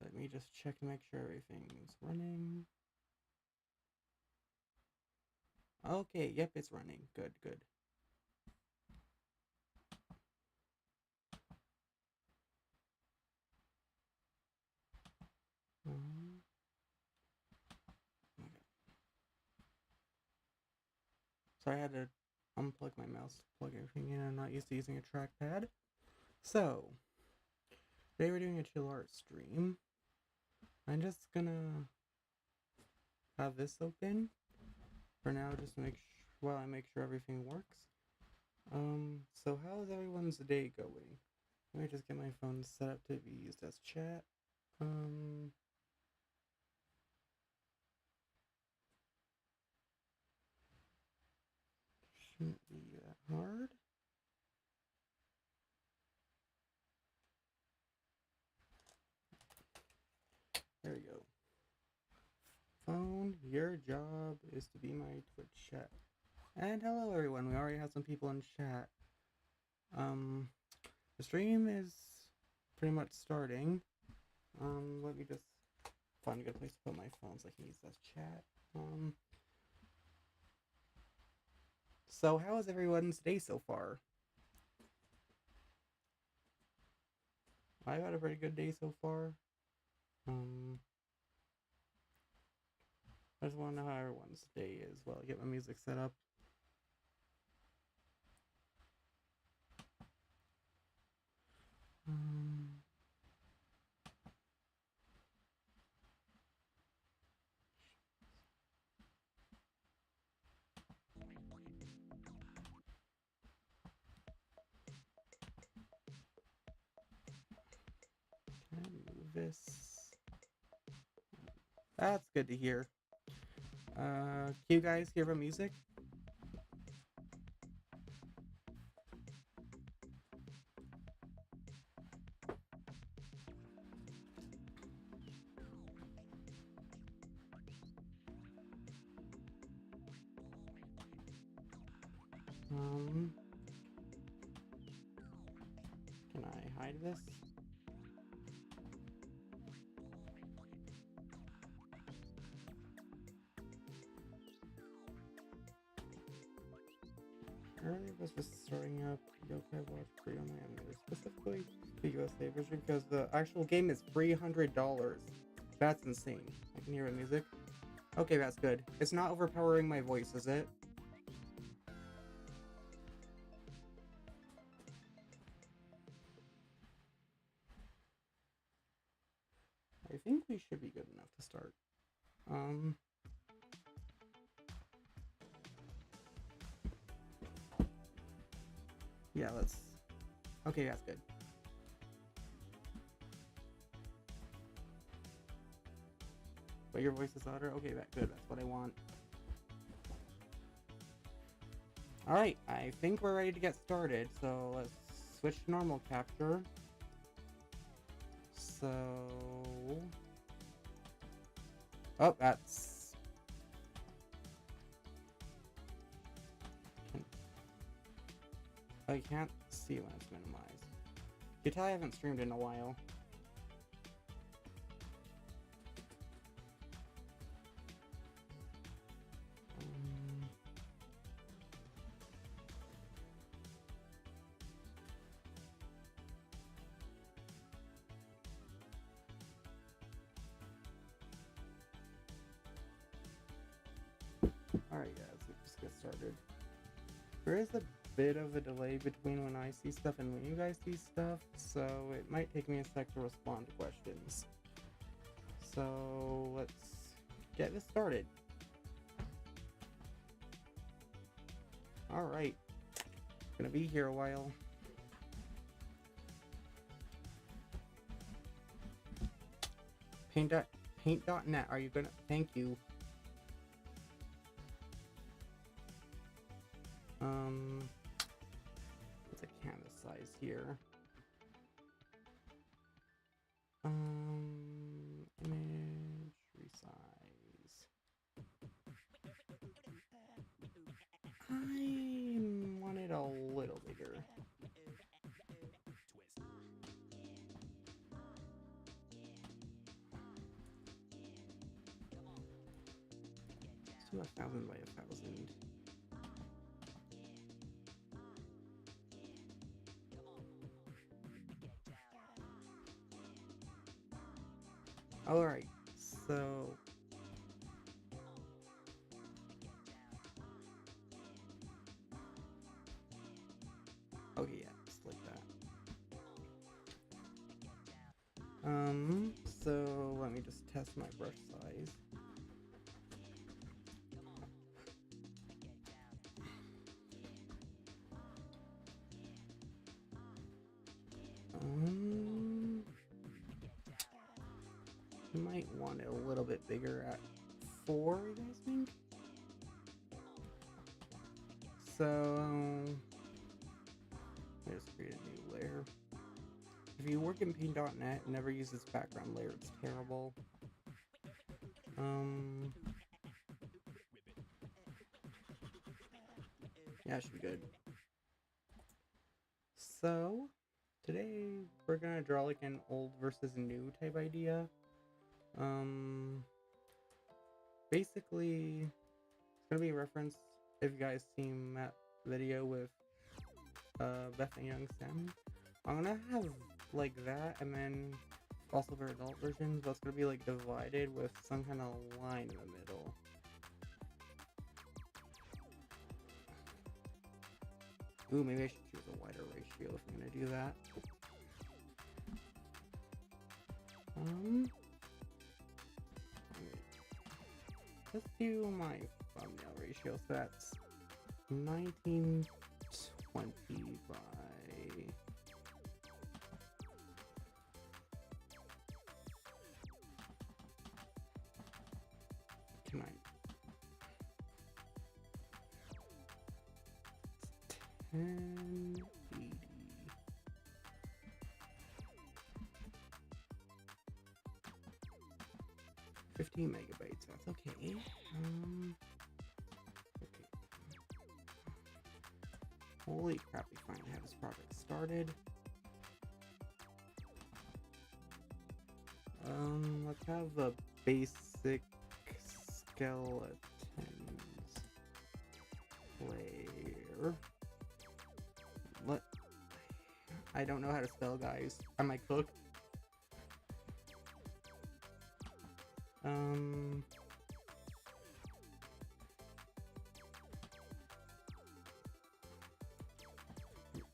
Let me just check and make sure everything's running. Okay, yep, it's running. Good, good. Um, okay. So I had to unplug my mouse to plug everything in. I'm not used to using a trackpad. So, today we're doing a chill art stream. I'm just gonna have this open for now, just to while I make sure everything works. So how's everyone's day going? Let me just get my phone set up to be used as chat. Um, shouldn't be that hard. There we go. Phone, your job is to be my Twitch chat. And hello everyone, we already have some people in chat. Um, the stream is pretty much starting. Let me just find a good place to put my phone so I can use this chat. So how is everyone's day so far? I got a pretty good day so far. I just want to know how everyone's day is while I get my music set up. Um, can I move this? That's good to hear. Can you guys hear the music? Um, can I hide this? Earlier was just starting up Yokai Watch free on my emulator, specifically the USA version, because the actual game is $300. That's insane. I can hear the music. Okay, that's good. It's not overpowering my voice, is it? I think we should be good enough to start. Um, yeah, let's... Okay, that's good. But your voice is louder? Okay, that good. That's what I want. Alright, I think we're ready to get started, so let's switch to normal capture. So... Oh, that's... I can't see when it's minimized. You can tell I haven't streamed in a while. Alright guys, let's just get started. There is a bit of a delay between when I see stuff and when you guys see stuff, so it might take me a sec to respond to questions. So let's get this started. Alright, gonna be here a while. Paint.net, are you gonna... Thank you. What's a canvas size here? Image resize. I want it a little bigger. do 1,000 by 1,000. Alright, so okay, yeah, just like that. So let me just test my brush size. You might want it a little bit bigger at 4, you guys think? So let's create a new layer. If you work in Paint.net and never use this background layer, it's terrible. Yeah, it should be good. So today we're gonna draw like an old versus new type idea. Basically it's gonna be a reference if you guys seen that video with Beth and Young Sam. I'm gonna have like that, and then also for adult versions, but it's gonna be like divided with some kind of line in the middle. Ooh, maybe I should choose a wider ratio if I'm gonna do that. Let's do my thumbnail ratio. So that's 1920 by 1080. 15 megabytes, that's okay. Okay. Holy crap, we finally have this project started. Let's have the basic skeletons layer. What? I don't know how to spell, guys. Am I cooked?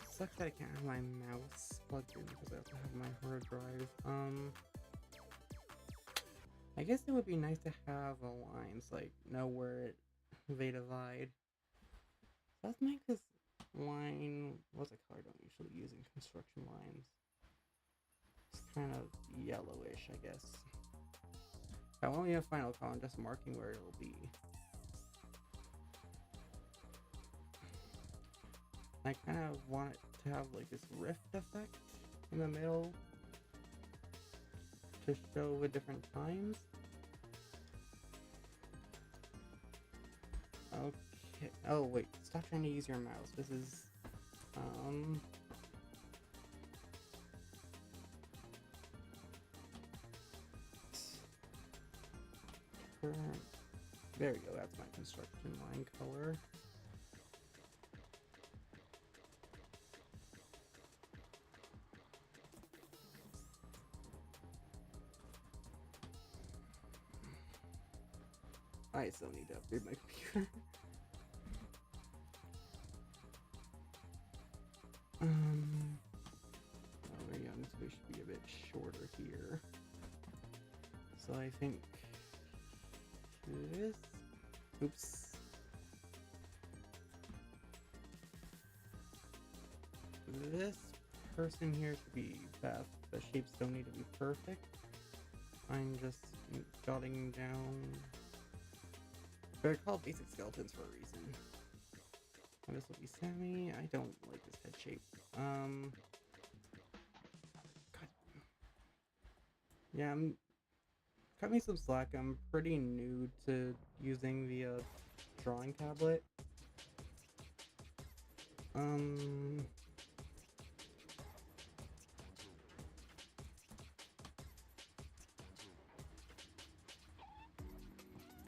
Sucks that I can't have my mouse plugged in because I also have my hard drive. I guess it would be nice to have the lines, like, know where they divide. Let's make this line, what's a color I don't usually use in construction lines? It's kind of yellowish, I guess. I won't be a final color, I'm just marking where it'll be. I kind of want it to have like this rift effect in the middle to show the different times. Okay. Oh wait, stop trying to use your mouse. This is there we go, that's my construction line color. I still need to upgrade my computer. Oh, we're young, so we should be a bit shorter here. So I think this. Oops. This person here should be Beth. The shapes don't need to be perfect. I'm just jotting down. They're called basic skeletons for a reason. And this will be Sammy. I don't like this head shape. God. Yeah, cut me some slack. I'm pretty new to using the drawing tablet.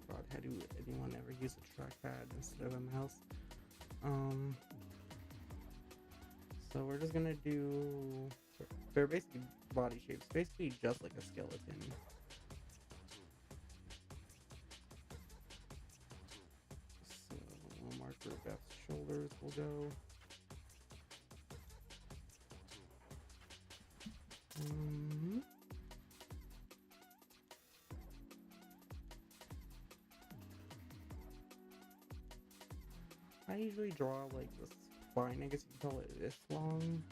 God, how do anyone ever use a trackpad instead of a mouse? So we're just gonna do, they're basically body shapes, basically just like a skeleton. So we'll mark where Beth's shoulders will go. I usually draw like the spine, I guess you can call it this long,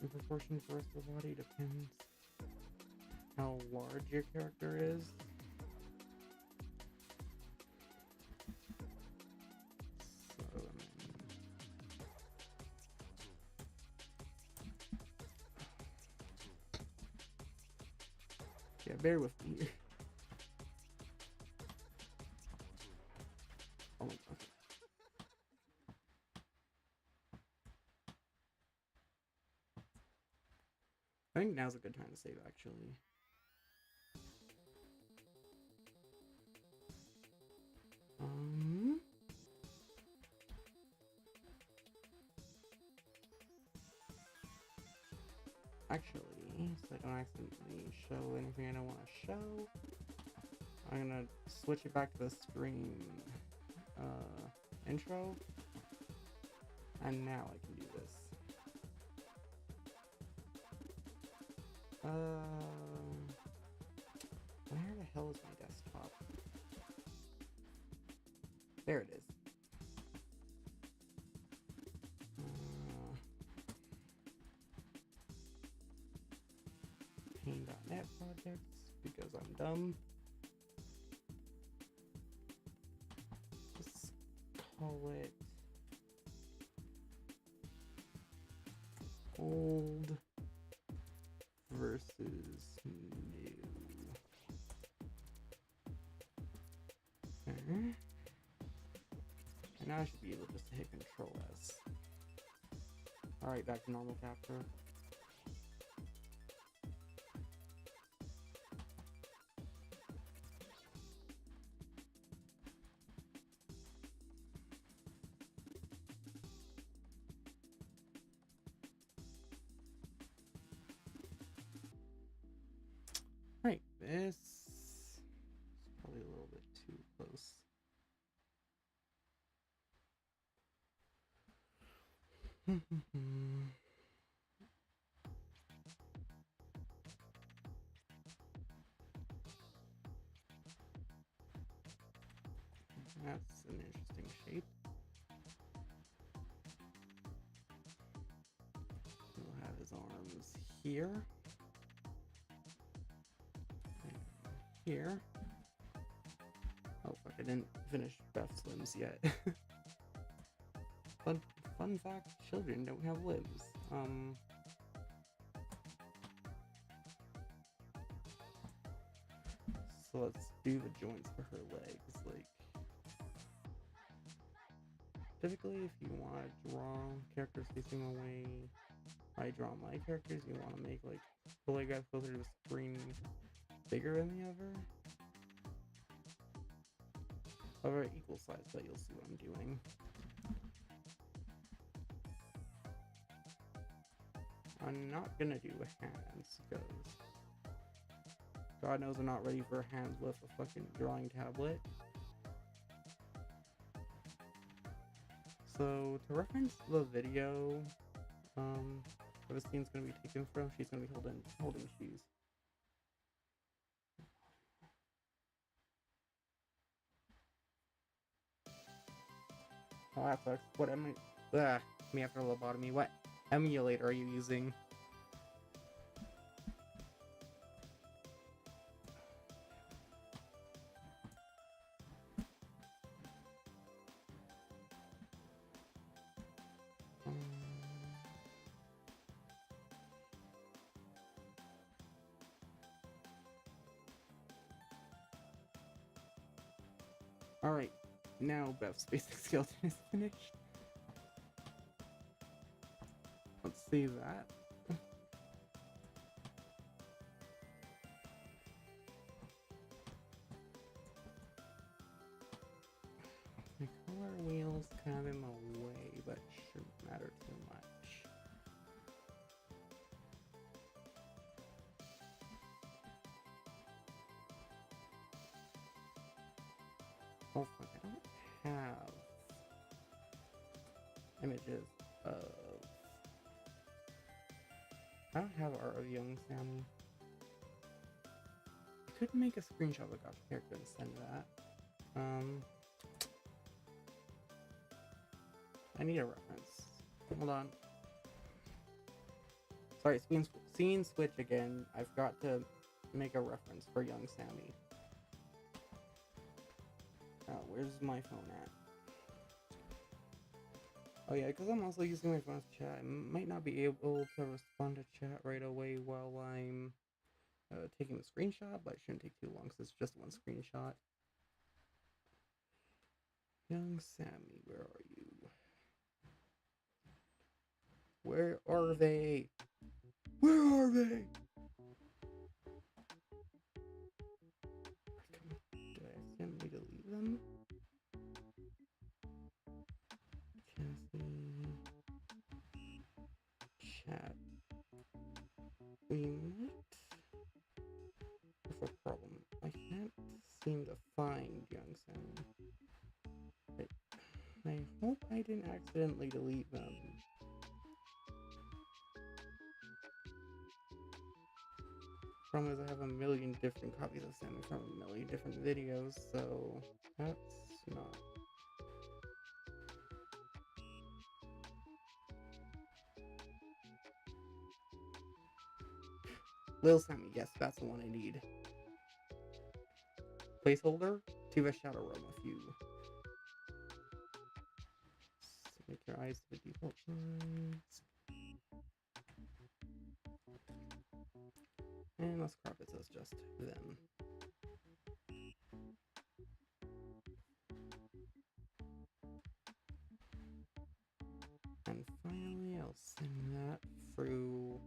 in proportion to the rest of the body. Depends how large your character is. So, yeah, bear with me. Oh my god. I think now's a good time to save, actually. Actually, so I don't accidentally show anything I don't want to show, I'm gonna switch it back to the screen intro, and now I can do this. Where the hell is my desktop? There it is. Paint.net projects, because I'm dumb. Just call it old versus new. And now I should be able just to hit Control S. Alright, back to normal capture. Right, this is probably a little bit too close. That's an interesting shape. We'll have his arms here. And here. Oh fuck, I didn't finish Beth's limbs yet. Fun fact, children don't have limbs. So let's do the joints for her legs. Like, typically if you want to draw characters facing away, I draw my characters, you want to make like the leg guy closer to the screen bigger than the other. However, equal size, but you'll see what I'm doing. I'm not gonna do hands, because God knows I'm not ready for hands with a fucking drawing tablet. So, to reference the video where the scene's gonna be taken from, she's gonna be holding shoes. Oh, that sucks. What am I? Me after lobotomy. What emulator are you using? Alright, now Beth's basic skeleton is finished. Let's save that. roller wheels kind of in my way, but shouldn't matter too much. Oh fuck, I don't have images of... I don't have art of young Sammy. I could make a screenshot of the Gacha character and send that. I need a reference. Hold on. Sorry, scene switch again. I forgot to make a reference for young Sammy. Where's my phone at? Oh yeah, because I'm also using my phone to chat. I might not be able to respond to chat right away while I'm taking the screenshot, but it shouldn't take too long because it's just one screenshot. Young Sammy, where are you? Where are they? Where are they? Did I accidentally delete them? Cassie. Chat. We met? What's the problem? I can't seem to find young Sammy. I hope I didn't accidentally delete them. Problem is I have a million different copies of Sammy from a million different videos, so that's not... Lil Sammy, yes, that's the one I need. Placeholder? Tiva Shadow Realm, a few. Make your eyes to the default size. And let's crop it so it's just them. And finally, I'll send that through.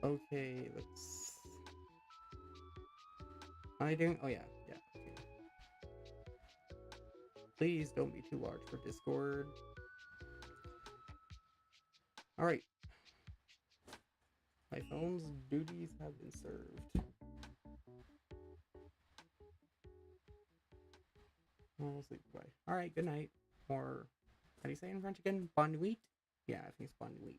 Okay, let's... Am I doing... Oh yeah, okay. Please don't be too large for Discord. Alright. My phone's duties have been served. I'll say goodbye. Alright, good night. Or, how do you say it in French again? Bonne nuit? Yeah, I think it's bonne nuit.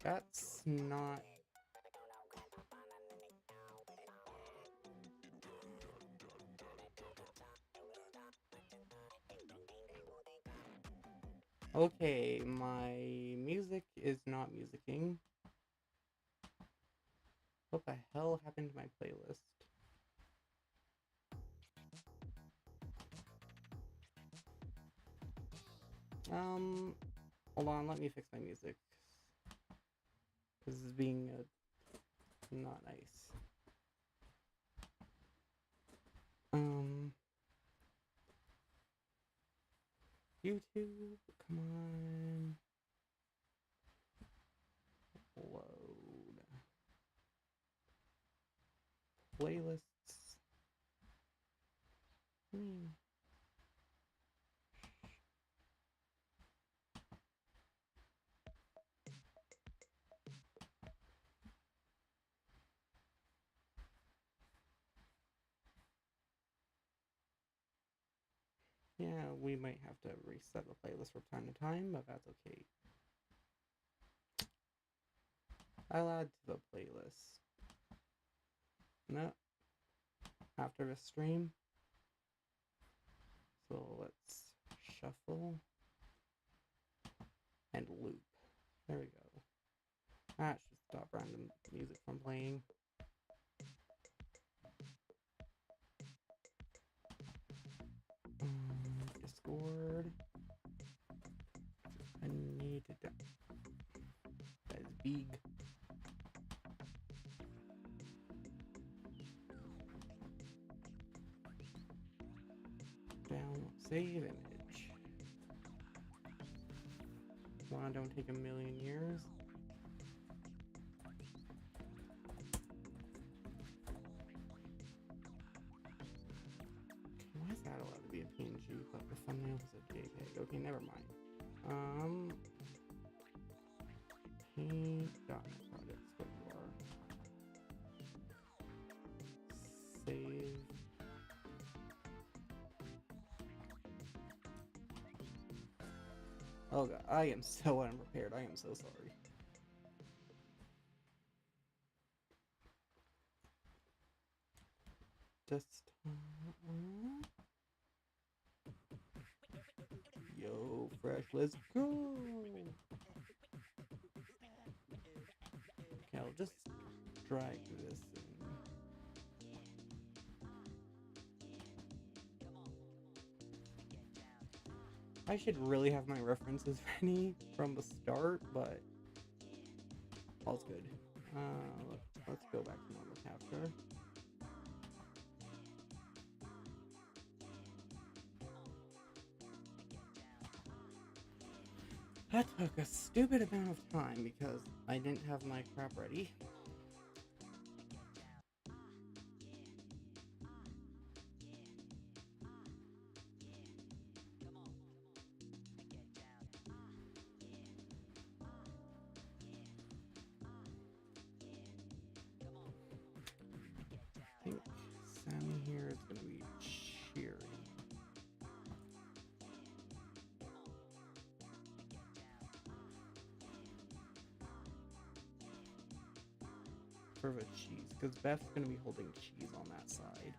That's not... Okay, my music is not musicking. What the hell happened to my playlist? Hold on, let me fix my music. This is being not nice. YouTube, come on. Load. Playlists. Yeah, we might have to reset the playlist from time to time, but that's okay. I'll add to the playlist. No. After the stream. So let's shuffle and loop. There we go. That should stop random music from playing. big. Down, save image. Come on, don't take a million years. Why is that allowed to be a PNG, but the thumbnail is a JPEG? Okay, never mind. Paint Gacha projects, what you are. Save. Oh god, I am so unprepared. I am so sorry. Just yo, fresh, let's go. Okay, I'll just drag this in. I should really have my references ready from the start, but all's good. Let's go back to normal capture. That took a stupid amount of time because I didn't have my crap ready. I think Sammy here is going to be cheery. For the cheese, because Beth's going to be holding cheese on that side.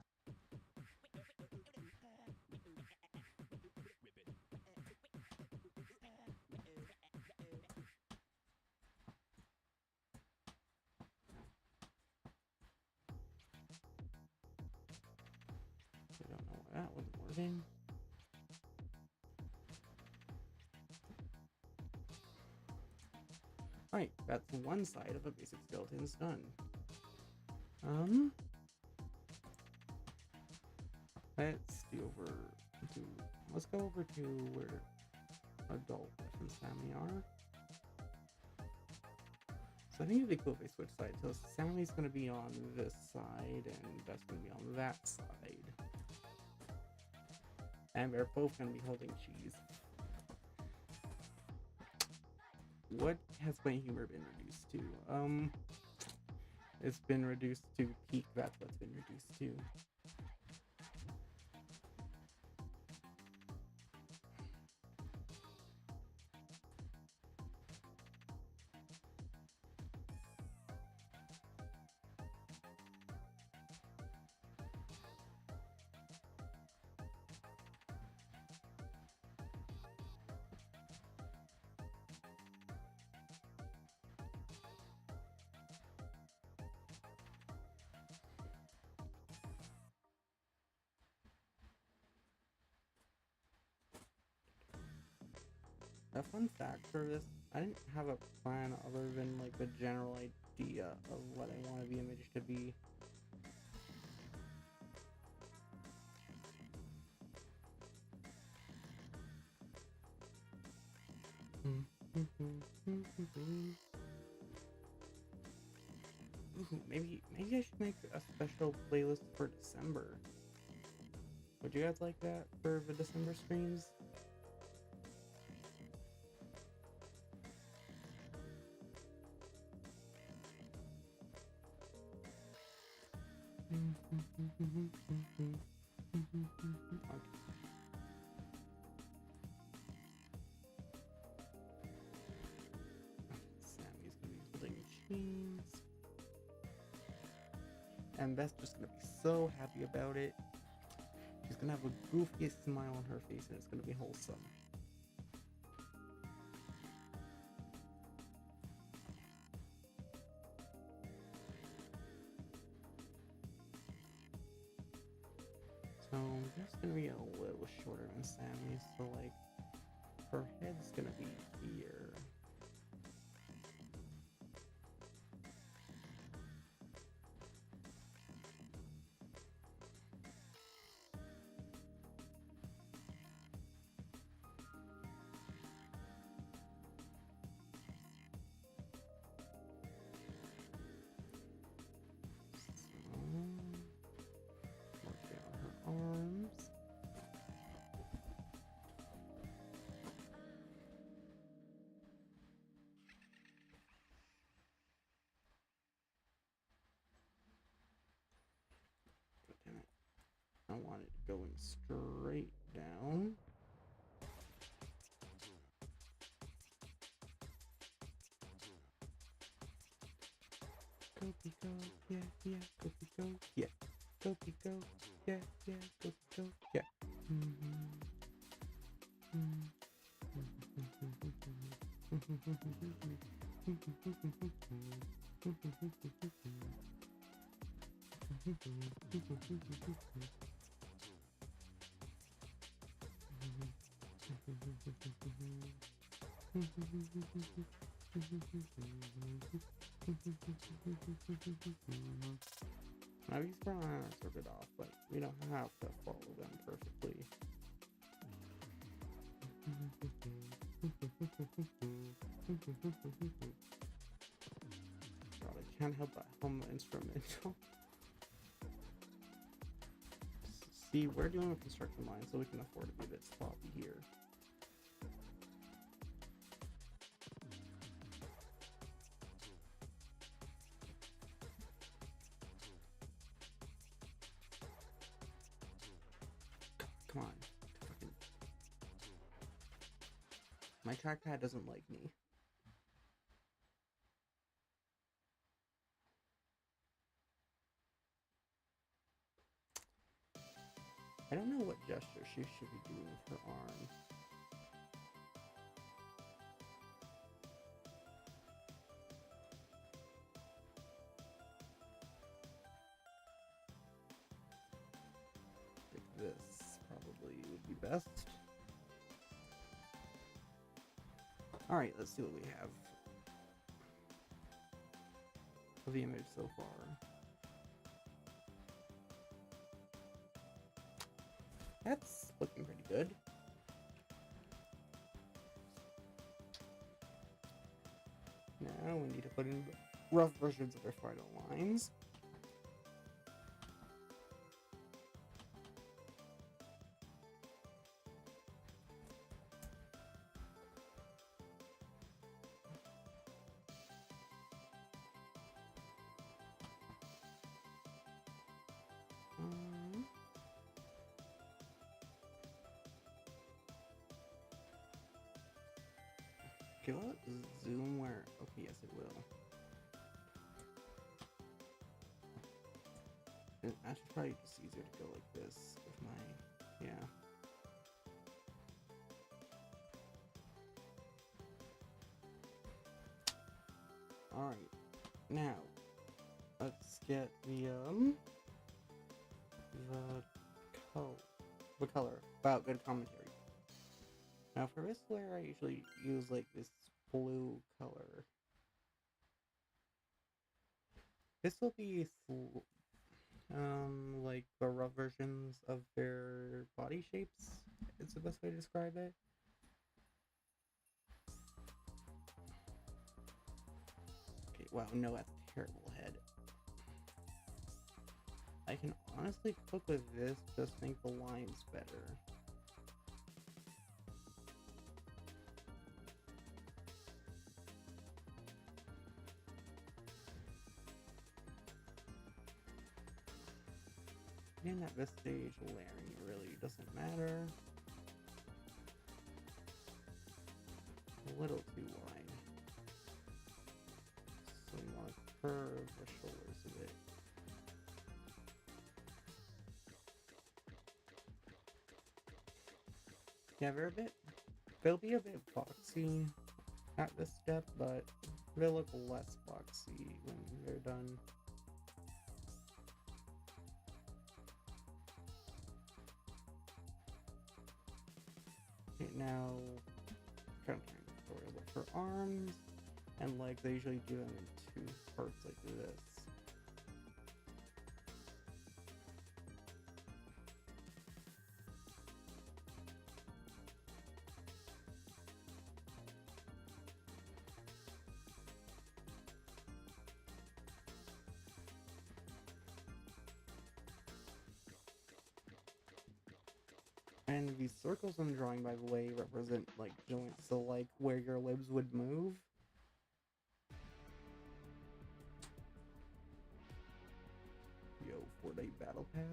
I don't know why that wasn't working. Alright, that's one side of a basic skeleton's done. Let's go over to where adult and Sammy are. So I think it'd be cool if we switch sides. So Sammy's gonna be on this side and Beth's gonna be on that side. And they're both gonna be holding cheese. What has my humor been reduced to? It's been reduced to peak, that's what's been reduced to. A fun fact for this, I didn't have a plan other than like the general idea of what I want the image to be. Ooh, maybe I should make a special playlist for December. Would you guys like that for the December streams? Sammy's gonna be holding cheese. And Beth's just gonna be so happy about it. She's gonna have a goofiest smile on her face and it's gonna be wholesome. So Beth's gonna be a little shorter than Sammy, so like her head's gonna be here. I want it going straight down. Go, go, yeah, yeah, go, yeah. Go, yeah, yeah, go, yeah. Now these piranhas are a bit off, but we don't have to follow them perfectly. God, I can't help but hum the instrumental. See, we're doing a construction line, so we can afford to be a bit sloppy here. Come on. Fucking... My trackpad doesn't like me. I don't know what gesture she should be doing with her arm. Like this probably would be best. Alright, let's see what we have of the image so far. That's looking pretty good. Now we need to put in rough versions of our final lines. Okay, will it zoom where? Okay, yes, it will. And actually, probably just easier to go like this with my, yeah. All right, now let's get the color. Wow, good commentary. Now for this layer, I usually use like this blue color. This will be like the rough versions of their body shapes. It's the best way to describe it. Okay, wow, no, that's a terrible head. I can honestly cook with this, just make the lines better. And at this stage, layering really doesn't matter. A little too wide. So we want to curve the shoulders a bit. Yeah, they'll be a bit boxy at this step, but they'll look less boxy when they're done. Okay, now countering tutorial for arms and legs. I usually do them in 2 parts like this. And these circles I'm drawing, by the way, represent like joints, so like where your limbs would move. Yo, 4-day battle pass.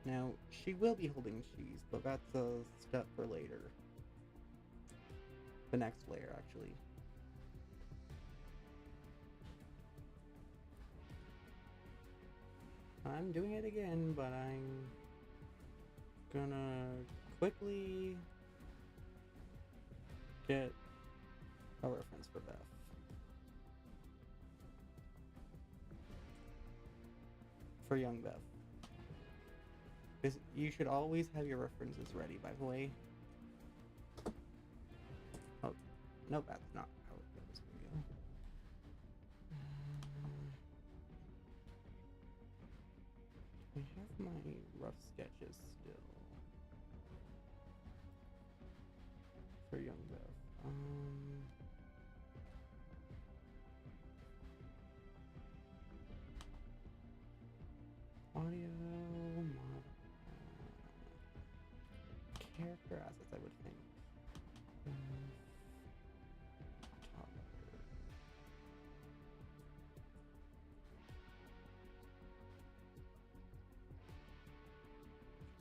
Now, she will be holding cheese, but that's a step for later. The next layer, actually. I'm doing it again, but I'm gonna quickly get a reference for Beth. For young Beth. You should always have your references ready, by the way. Oh, no, that's not how it goes. Here we go. I have my rough sketches still. For young Beth. Audio mod, character assets, I would think. Toddler.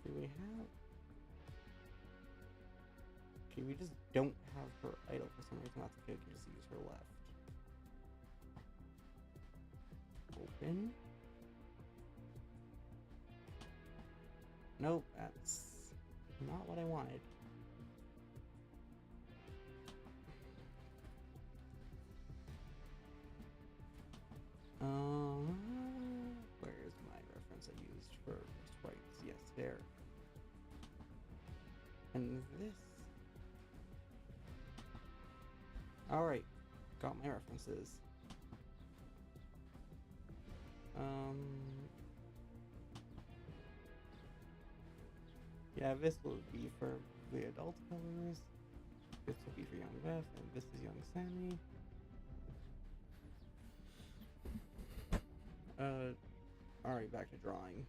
Do we have? Okay, we just don't have her idle for some reason. That's okay. We can just use her left. Open. Nope, that's not what I wanted. Where's my reference I used for sprites? Yes, there. And this. Alright, got my references. Yeah, this will be for the adult colors. This will be for young Beth, and this is young Sammy. Alright, back to drawing.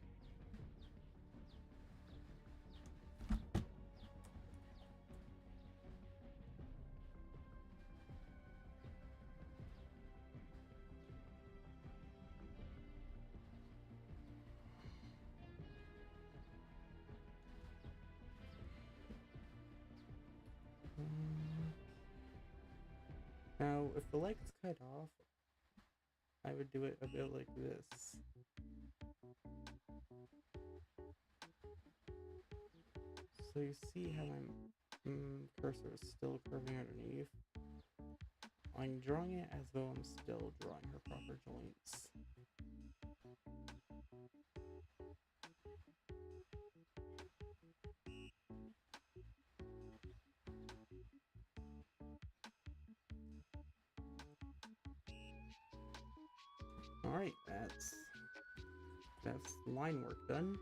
Now, if the leg's cut off, I would do it a bit like this. So you see how my cursor is still curving underneath? I'm drawing it as though I'm still drawing her proper joints. Alright, that's line work done.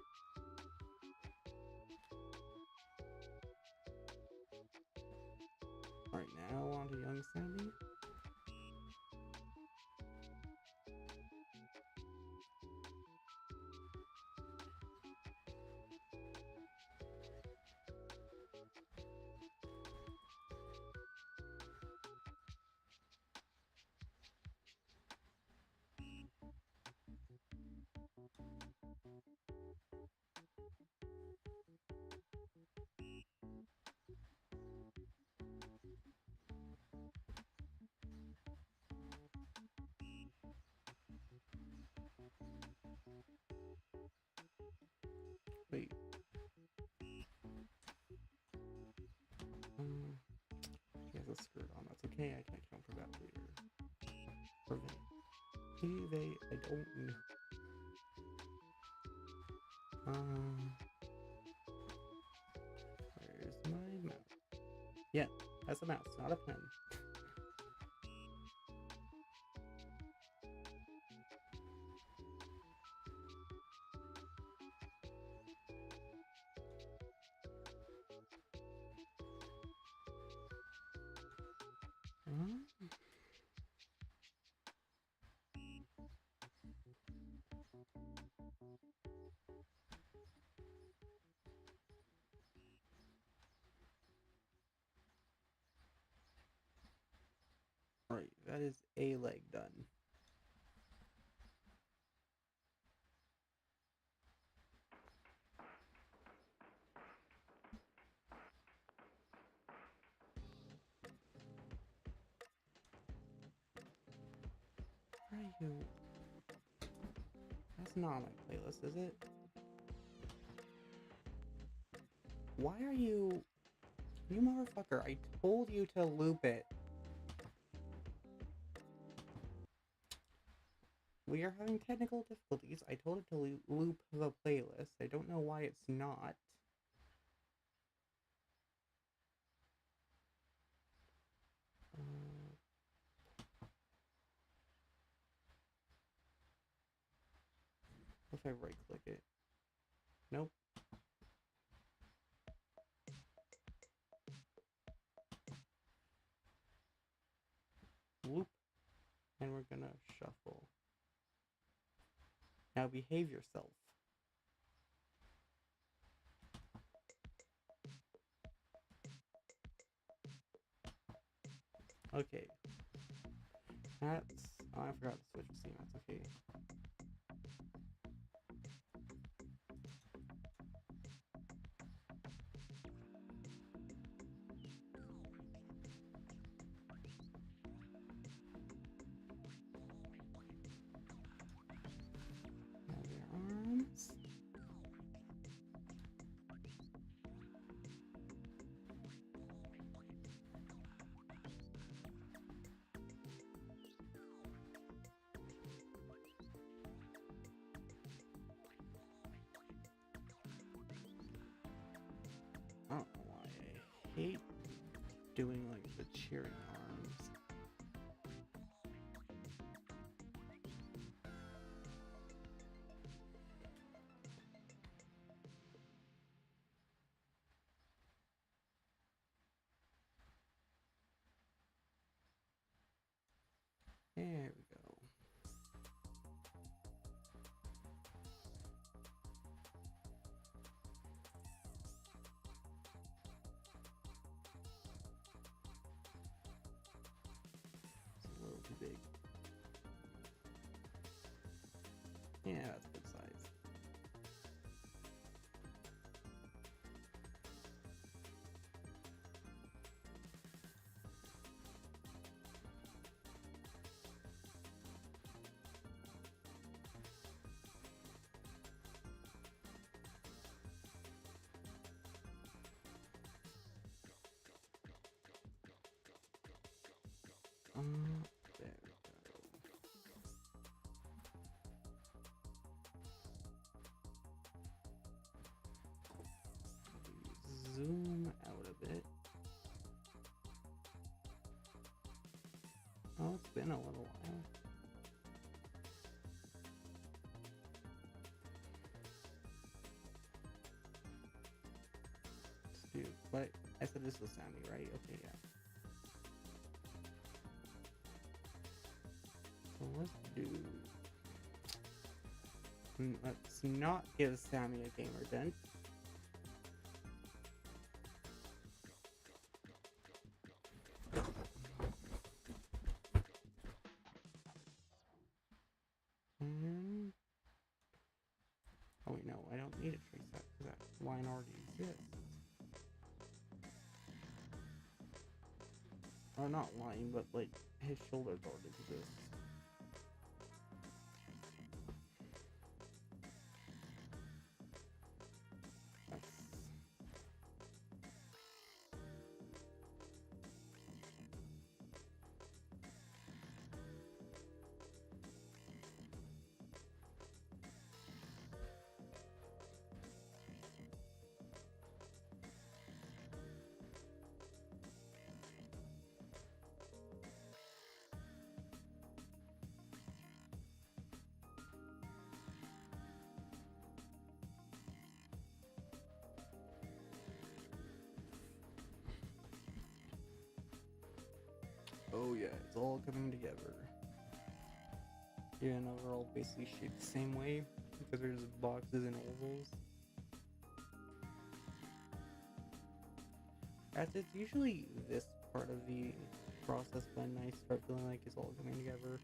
Alright, now on to young Sammy. Wait. She has a skirt on. That's okay. I can account for that later. Prevent. I don't know. Where's my mouse? Yeah, that's a mouse, not a pen. Alright, that is a leg done. are you? That's not on my playlist, is it? Why are you... You motherfucker, I told you to loop it. We are having technical difficulties. I told it to loop the playlist. I don't know why it's not. What if I right click it? Nope. Loop. And we're gonna shuffle. Now behave yourself. Okay. That's... Oh, I forgot to switch scene. That's okay. Now their arms. I don't know why I hate doing like the cheering arms. There we go. It's a little too big. Yeah, that's good size. There we go. Zoom out a bit. Oh, it's been a little while. Let's do, but I said this was Sammy, right? Okay, yeah. So let's do... Let's not give Sammy a gamer dent. Oh wait, no, I don't need to trace that because that line already exists. Oh, not line, but like his shoulders already exist. Oh yeah, it's all coming together. Yeah, no, we're all basically shaped the same way because there's boxes and ovals. As it's usually this part of the process when I start feeling like it's all coming together.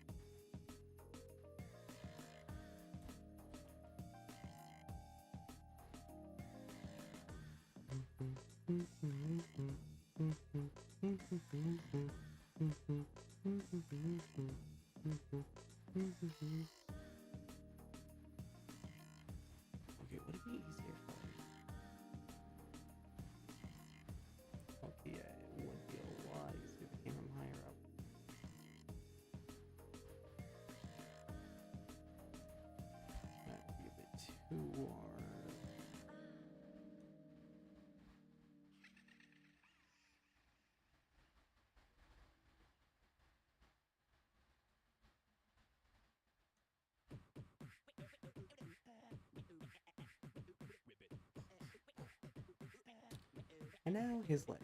And now his legs.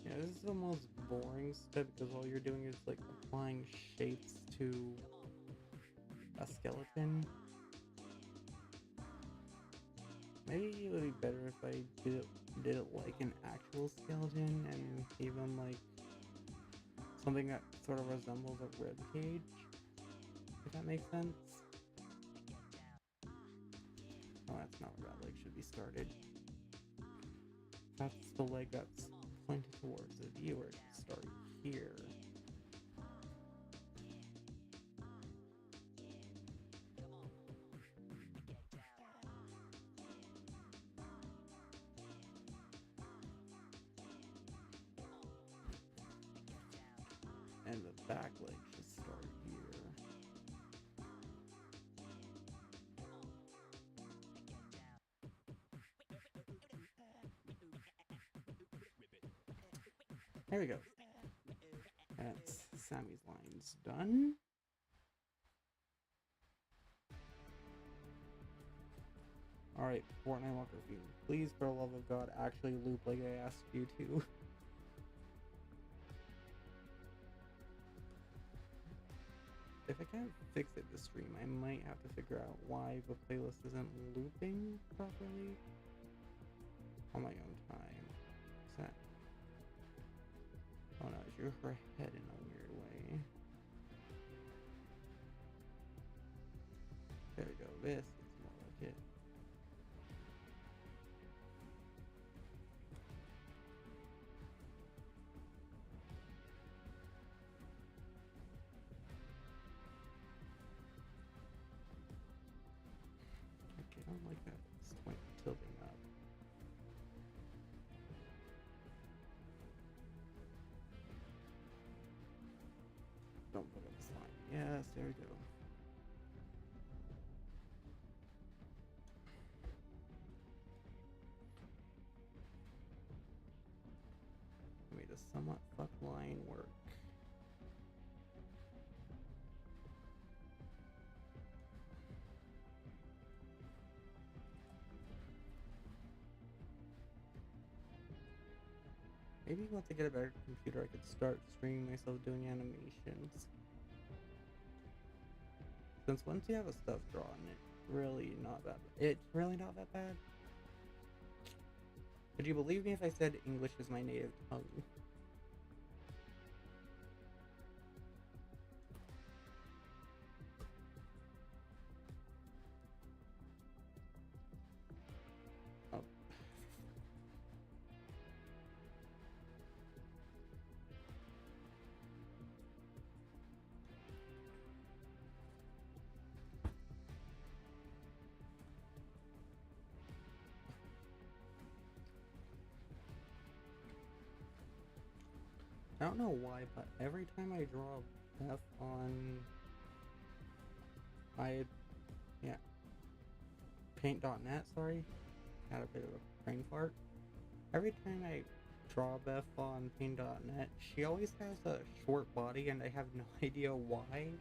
Yeah, this is the most boring step because all you're doing is like applying shapes to a skeleton. Maybe it would be better if I did it like an actual skeleton and gave him like something that sort of resembles a rib cage, if that makes sense. Oh, that's not where that leg should be started. That's the leg that's pointed towards the viewer. It should start here. And the back leg should start here. There we go. That's Sammy's lines done. Alright, Fortnite Walker Fiend. Please, for the love of God, actually loop like I asked you to. If I can't fix it this stream, I might have to figure out why the playlist isn't looping properly on my own time. What's that? Oh no, it's your head in a weird way. There we go, this is more like it. Okay, I don't like that. It's tilting up. Don't put up the slime. Yes, there we go. I made a somewhat fuck line work. Maybe once I get a better computer, I could start streaming myself doing animations. Since once you have a stuff drawn, it's really not that bad. Would you believe me if I said English is my native tongue? Oh. I don't know why, but every time I draw Beth on paint.net, sorry, had a bit of a brain fart. Every time I draw Beth on paint.net, she always has a short body and I have no idea why.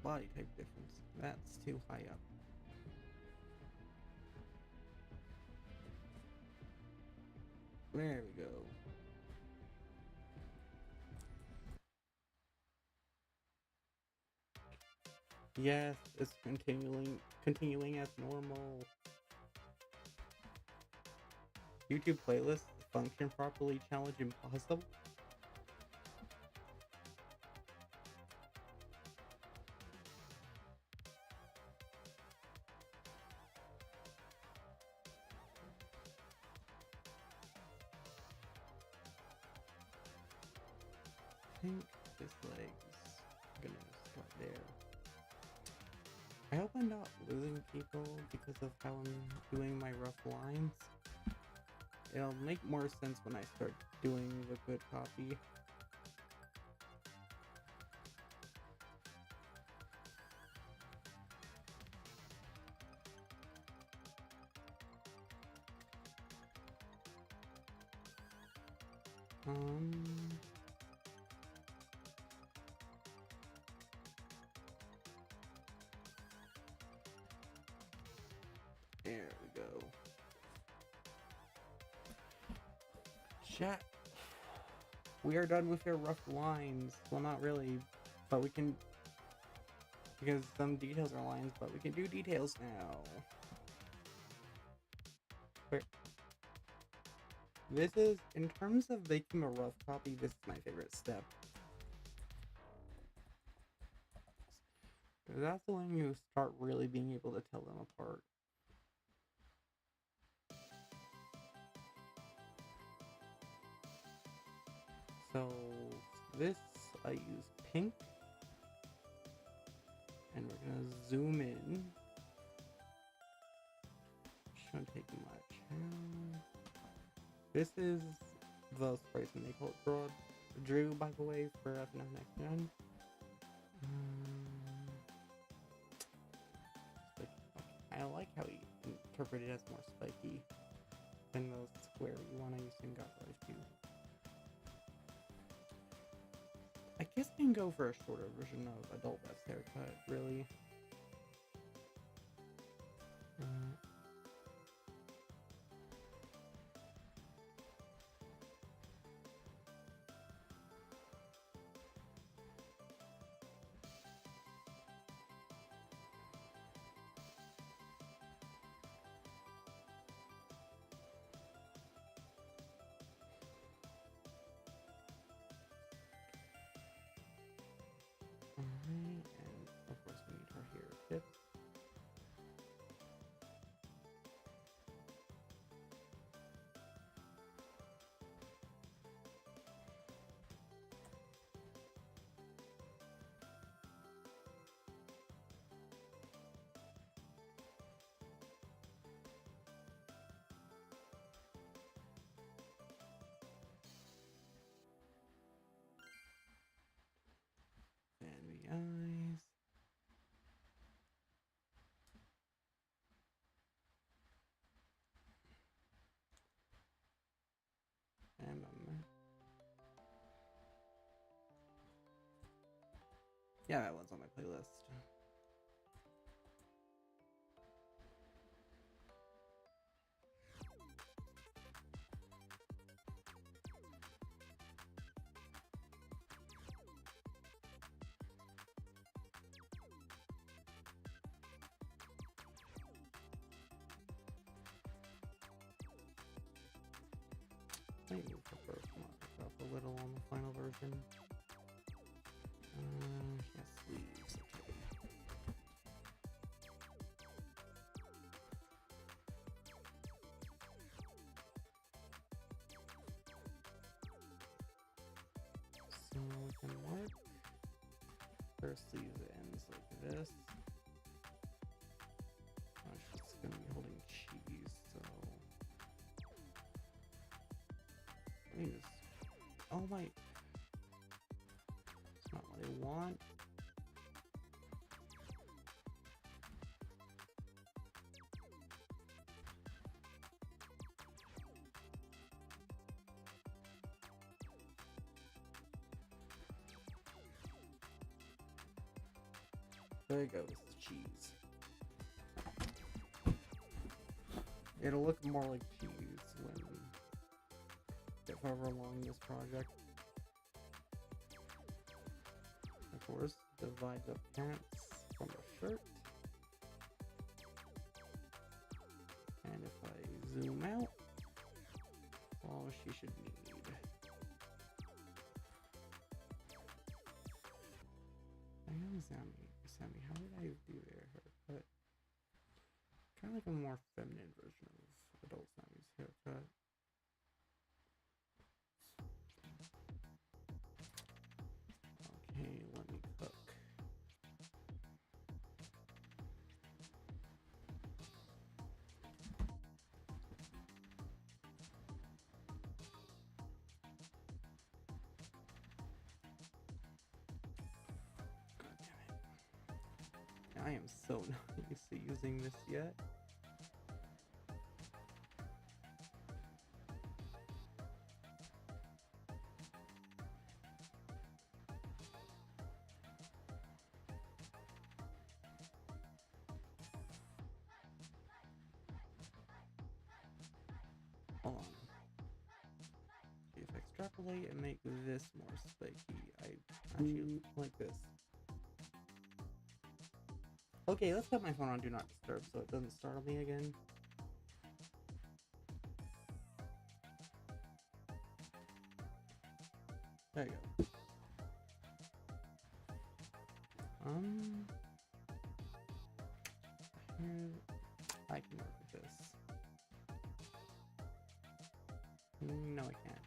Body type difference. That's too high up. There we go. Yes, it's continuing as normal. YouTube playlists function properly, challenge impossible. I think this leg's gonna start there. I hope I'm not losing people because of how I'm doing my rough lines. It'll make more sense when I start doing the good copy. There we go. Chat. We are done with your rough lines. Well, not really, but we can, because some details are lines, but we can do details now. Wait. This is, in terms of making a rough copy, this is my favorite step. That's when you start really being able to tell them apart. So this, I use pink, and we're gonna zoom in. Shouldn't take much. This is the sprays when they call it broad. Drew, by the way, for FNF Next Gen. I like how he interpreted it as more spiky than those squarey one I used in Gacha too. I guess I can go for a shorter version of Adult Best haircut, really. Alright, and of course we need her hair tip. And the eyes. And yeah, that one's on my playlist. I move the first one up a little on the final version. Yes, sleeves. Okay. So we can work. First sleeve ends like this. She's gonna be holding cheese, so let me just. Oh my! It's not what I want. There it goes, cheese. It'll look more like cheese when get further along this project. Of course, divide the pants from the shirt. And if I zoom out, all she should need. I know Sammy, how did I do their haircut? Kind of like a more feminine version of Adult Sammy's haircut. Okay, let me cook. I am so not used to using this yet. Hold on. If I extrapolate and make this more spiky, I actually like this. Okay, let's put my phone on Do Not Disturb so it doesn't startle me again. There you go. Here, I can work with this. No, I can't.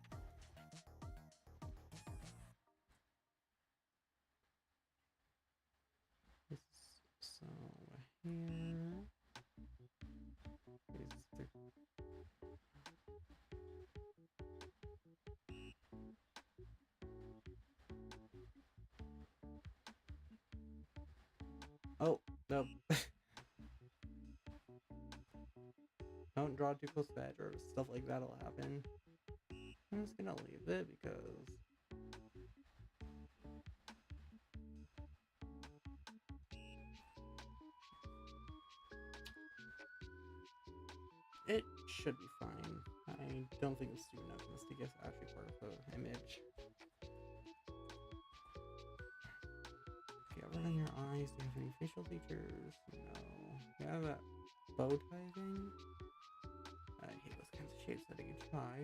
This so here. Oh, no. Don't draw too close to the edge or stuff like that'll happen. I'm just gonna leave it because it should be fine. I don't think the student ethnicity is actually part of the image. Okay, right on your eyes. Do you have any facial features? No. You have that bow tie thing? I hate those kinds of shapes that I can try.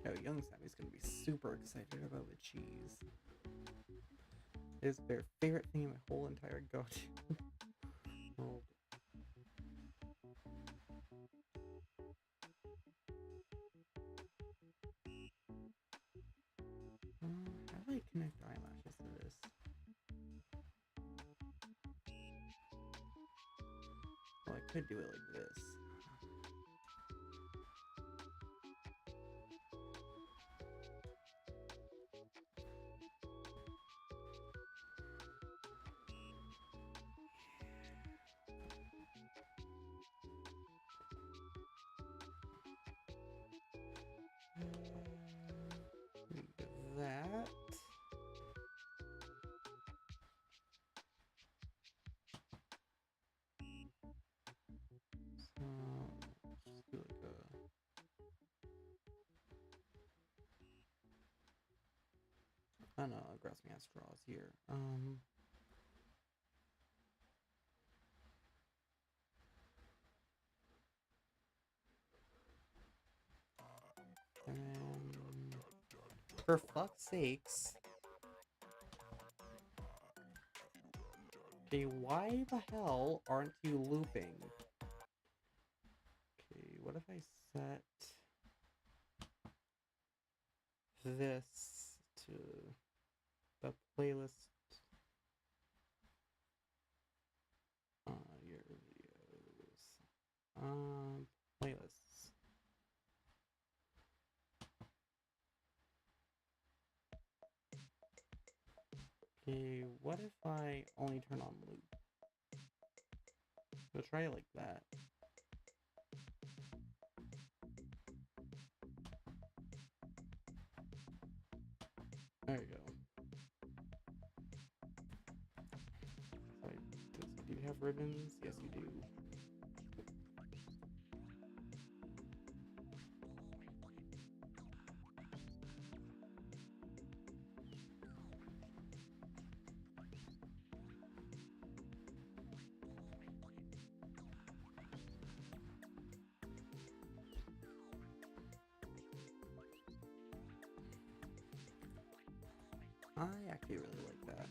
Oh, young Sammy's gonna be super excited about the cheese. It's their favorite thing in my whole entire Gacha world. How do I connect eyelashes to this? Well, I could do it like this. That. So, just do like a. I don't know, grasping at straws here. And for fuck's sakes. Okay, why the hell aren't you looping? Okay, what if I set this to the playlist? Your videos. Playlists. Okay, what if I only turn on loop? So try it like that. There you go. Sorry, do you have ribbons? Yes, you do. I actually really like that.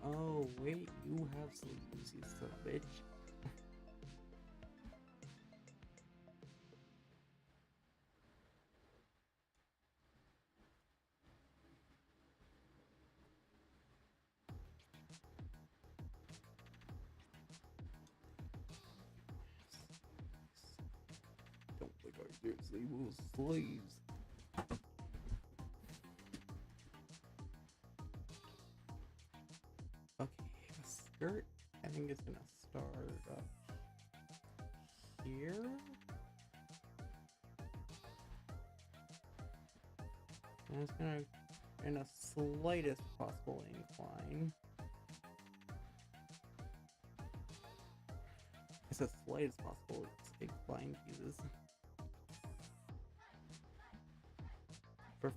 Hold on. Oh, wait, you have sleeves, you son of a bitch. Seriously, we're slaves. Okay, the skirt, I think it's gonna start up here. And it's gonna, in a slightest possible incline. It's the slightest possible incline, Jesus. For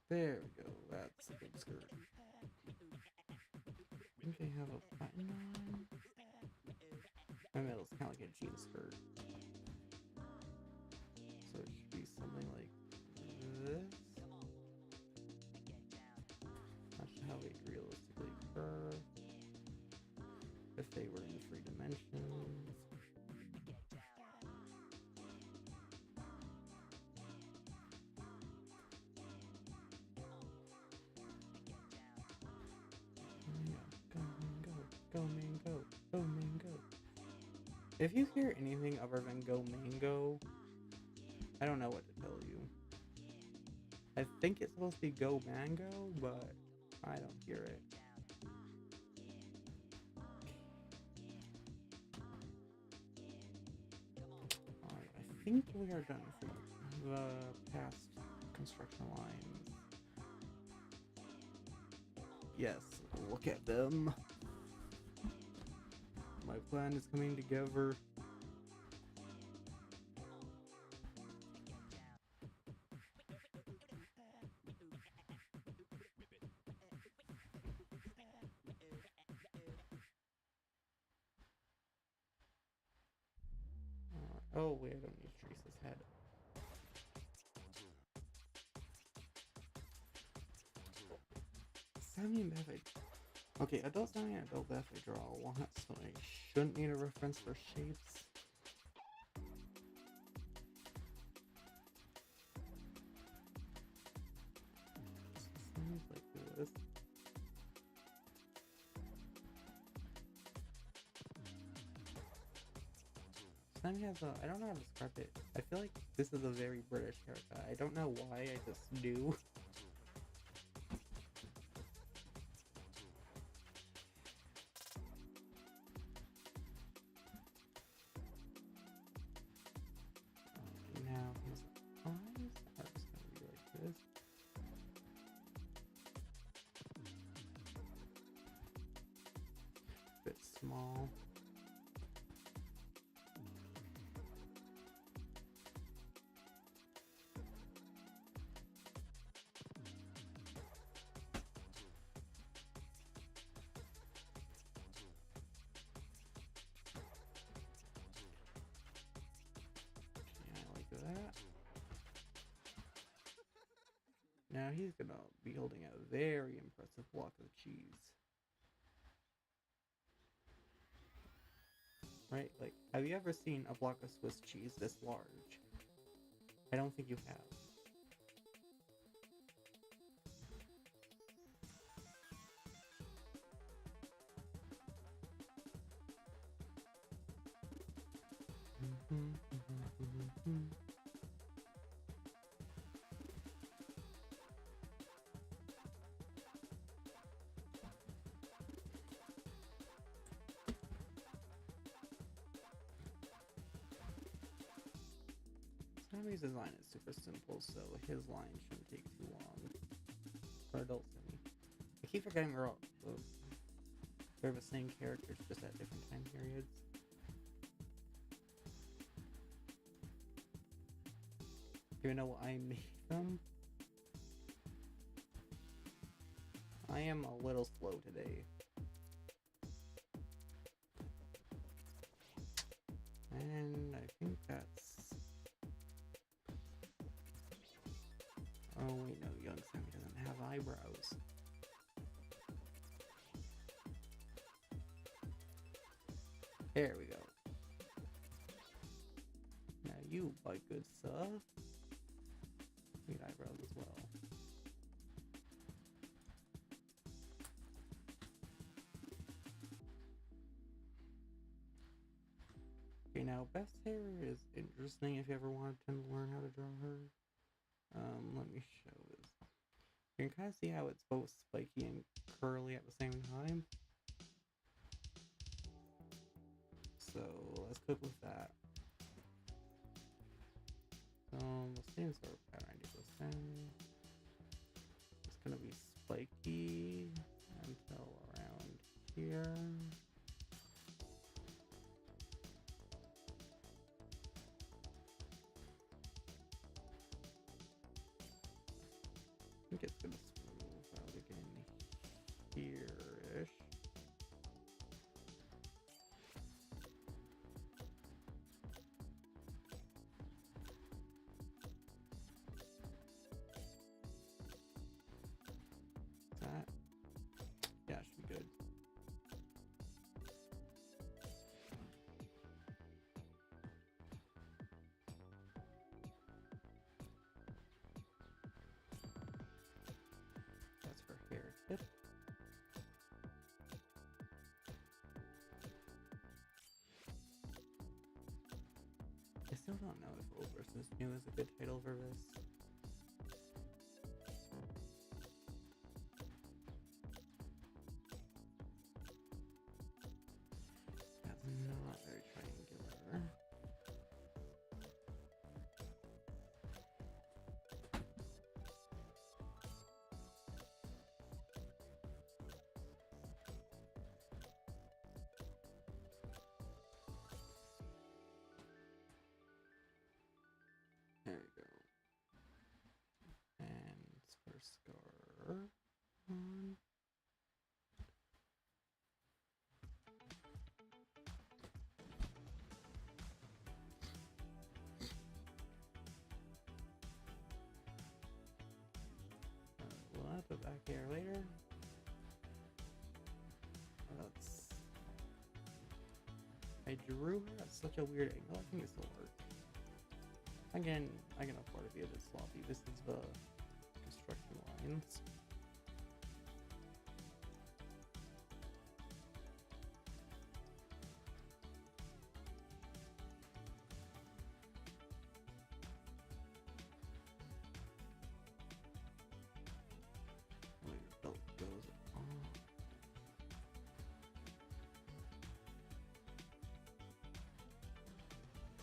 there we go, that's a good skirt. I think they have a button on. My middle's kind of like a jean skirt. So it should be something like this. Not sure how they'd realistically occur. If they were in 3 dimensions. Go mango, go mango. If you hear anything other than go mango, I don't know what to tell you. I think it's supposed to be go mango, but I don't hear it. Alright, I think we are done for the past construction lines. Yes, look at them. My plan is coming together. Oh wait, I don't need to trace his head. Sammy and Beth, okay, adult Sammy and adult Beth I draw a lot, so I shouldn't need a reference for shapes. Sounds like this. Sammy has a, I don't know how to describe it. I feel like this is a very British haircut. I don't know why, I just do. Now his eyes are just gonna be like this. Bit small. That. Now he's gonna be holding a very impressive block of cheese. Right? Like, have you ever seen a block of Swiss cheese this large? I don't think you have. Sammy's design is super simple, so his line shouldn't take too long. For adult Sammy. I keep forgetting they're the same characters, just at different time periods. Even though I made them. I am a little slow today. And I think that's... Oh wait, no, young Sammy doesn't have eyebrows. There we go. Now you, my good sir, need eyebrows as well. Okay, now Beth's hair is interesting if you ever wanted to learn how to draw her. Let me show this. You can kind of see how it's both spiky and curly at the same time. So let's cook with that. The same sort of pattern I did with Sammy. It's gonna be spiky until around here. I think it's gonna smooth out again here-ish. That, yeah, should be good. That's her hair tip. I still don't know if Old versus New is a good title for this. That's not very triangular. There we go. And for scar on. We'll have to put back here later. That's... I drew her at such a weird angle. I think this will work. Again, I can afford to be a bit sloppy. This is the construction lines. Where your belt goes.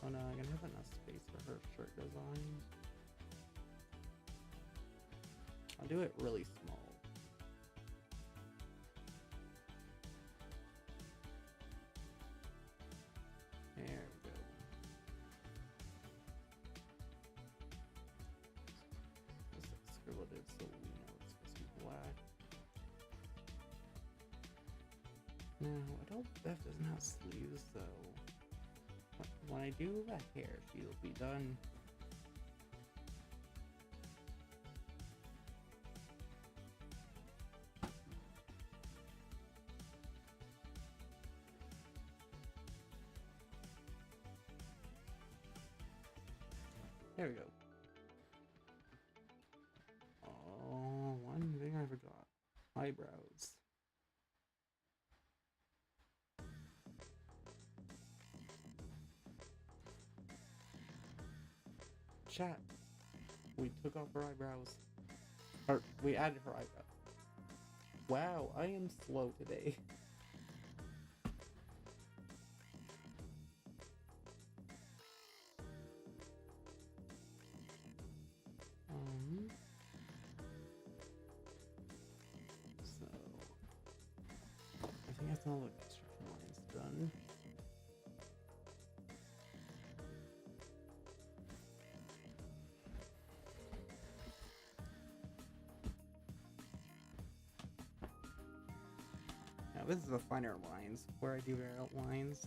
Oh no, I'm gonna have enough space for her shirt design. I'll do it really small. There we go. Just scribbled it so we know it's supposed to be black. Now, Adult Beth doesn't have sleeves though. When I do the hair, she'll be done. There we go. Oh, one thing I forgot. Eyebrows. Chat. We took off her eyebrows. Or, we added her eyebrows. Wow, I am slow today. So... I think that's all the construction lines done. this is the finer lines where I do outlines.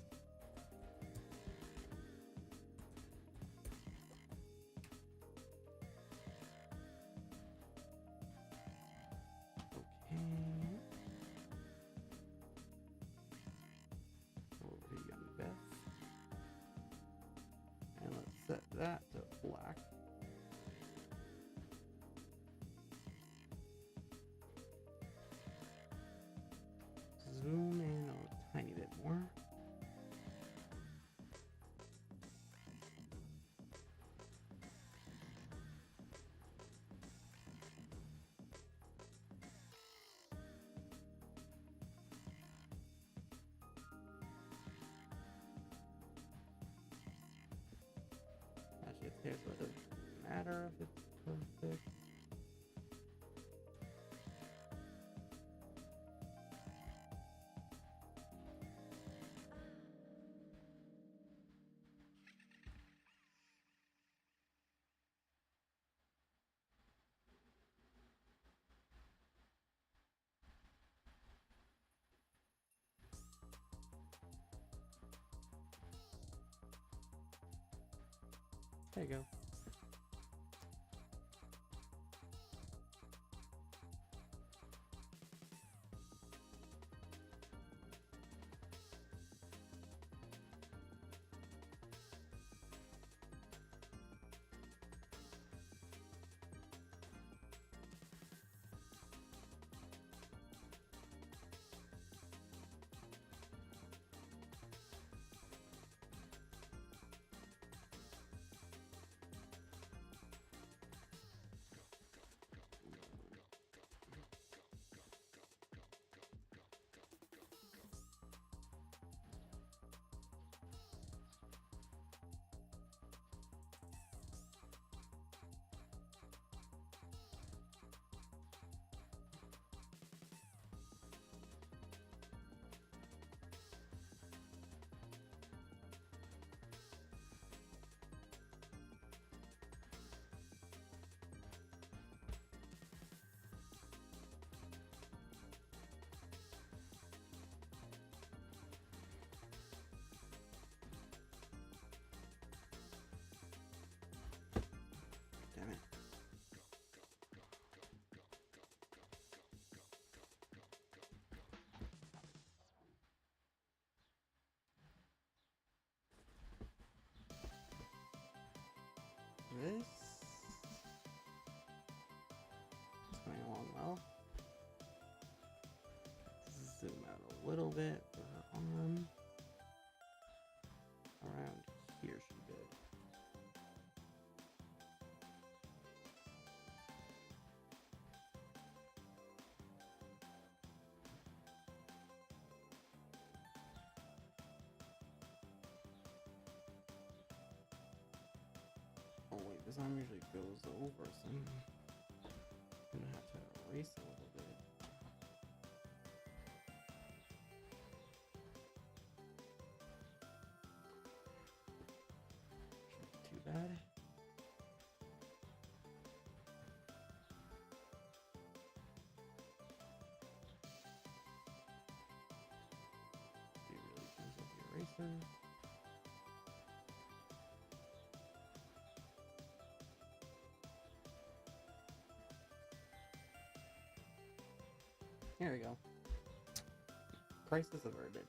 Okay. Over to Young Beth. And let's set that to black. Zoom in a tiny bit more. Actually, it's here, so it doesn't matter if it's perfect. There you go. Damn it. This is going along well. Zoom out a little bit for her arm. Around here she did. Oh wait, this arm usually goes over, so I'm gonna have to erase a little bit. Shouldn't be too bad. Be really gentle with the eraser. There we go. Crisis averted.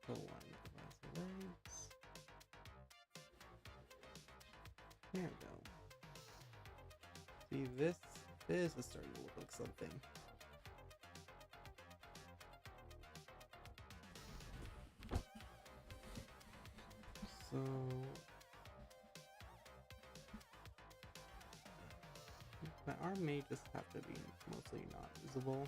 Pull one across the legs. There we go. See, this is starting to look like something. So arm may just have to be mostly not visible.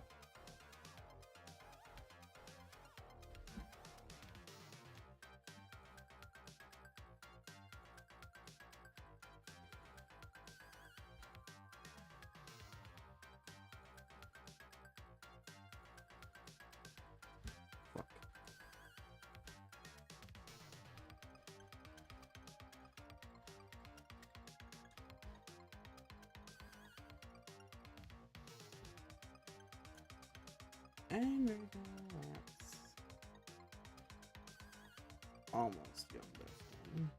Fuck. And there we go. That's almost done this one.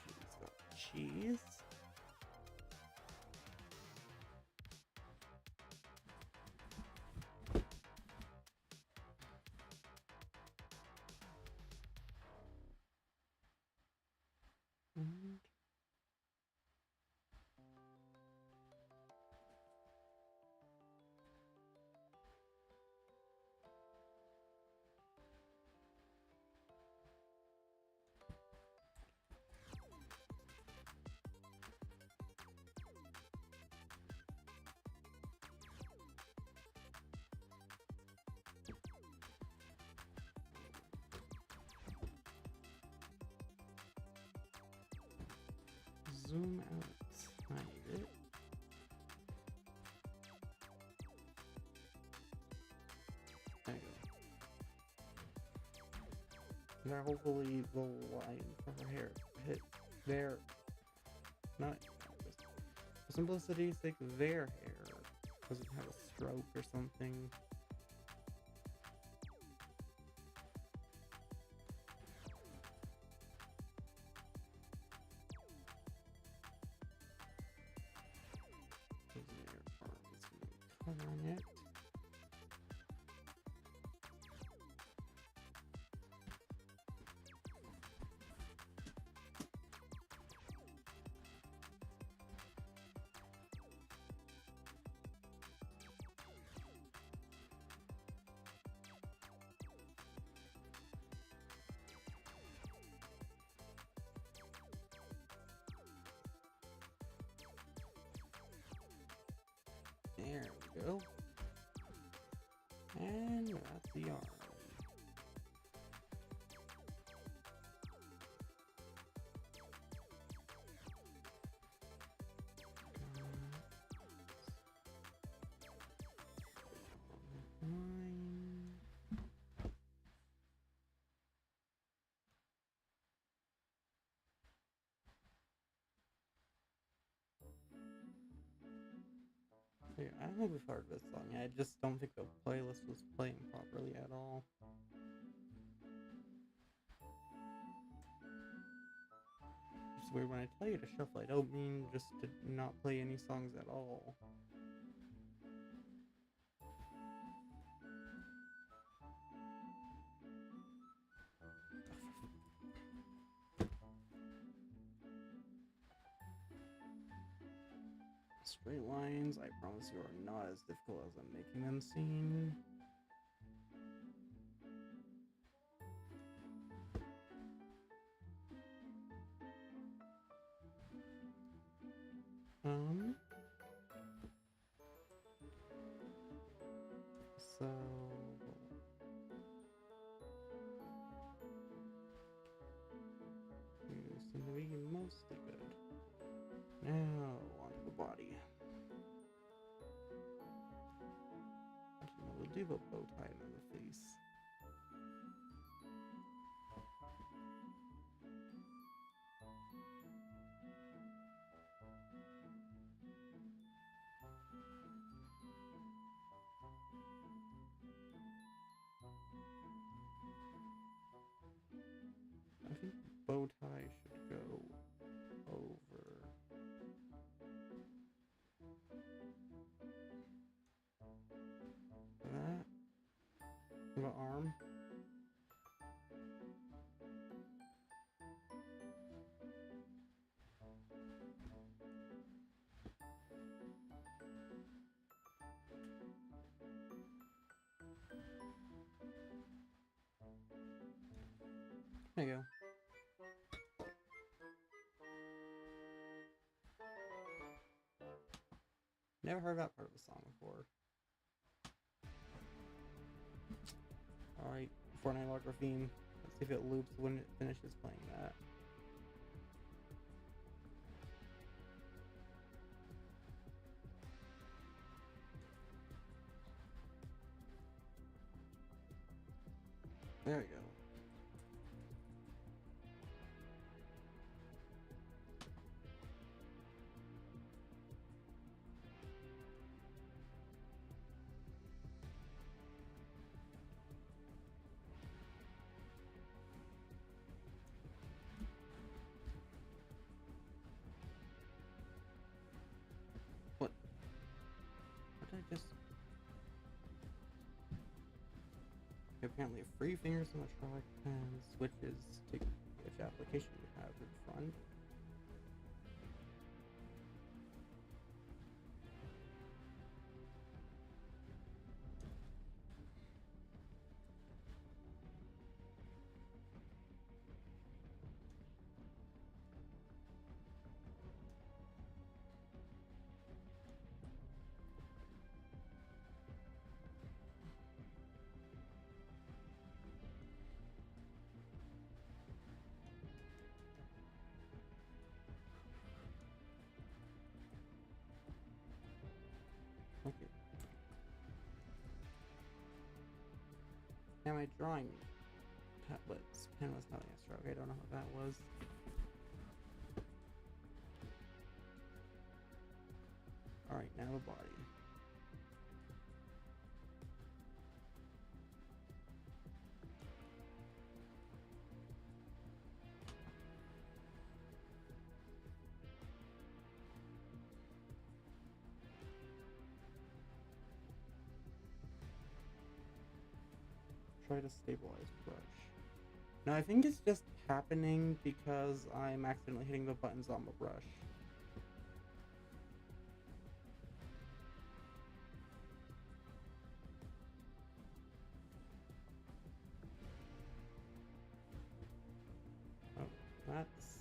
She's got cheese. And zoom out a tiny bit. There you go. Now hopefully the line for her hair hit there. Not just for simplicity's sake, their hair doesn't have a stroke or something. Their arm is covering it. There we go. And that's the arm. Yeah, I don't think we've heard this song. I just don't think the playlist was playing properly at all. It's weird when I tell you to shuffle, I don't mean just to not play any songs at all. Straight lines, I promise you, are not as difficult as I'm making them seem. So you seem to be mostly good. Now onto the body. Actually, we'll do the bow tie on the face. I think bow tie should go over that. The arm. There you go. Never heard that part of the song before. Alright, Fortnite log theme. Let's see if it loops when it finishes playing that. There we go. What did I just... Apparently free fingers on the trackpad switches to which application you have in front. Okay. Now my drawing tablet's pen was not extra. Okay, I don't know what that was. Alright, now the body. Try to stabilize brush. Now I think it's just happening because I'm accidentally hitting the buttons on the brush. Oh, that's...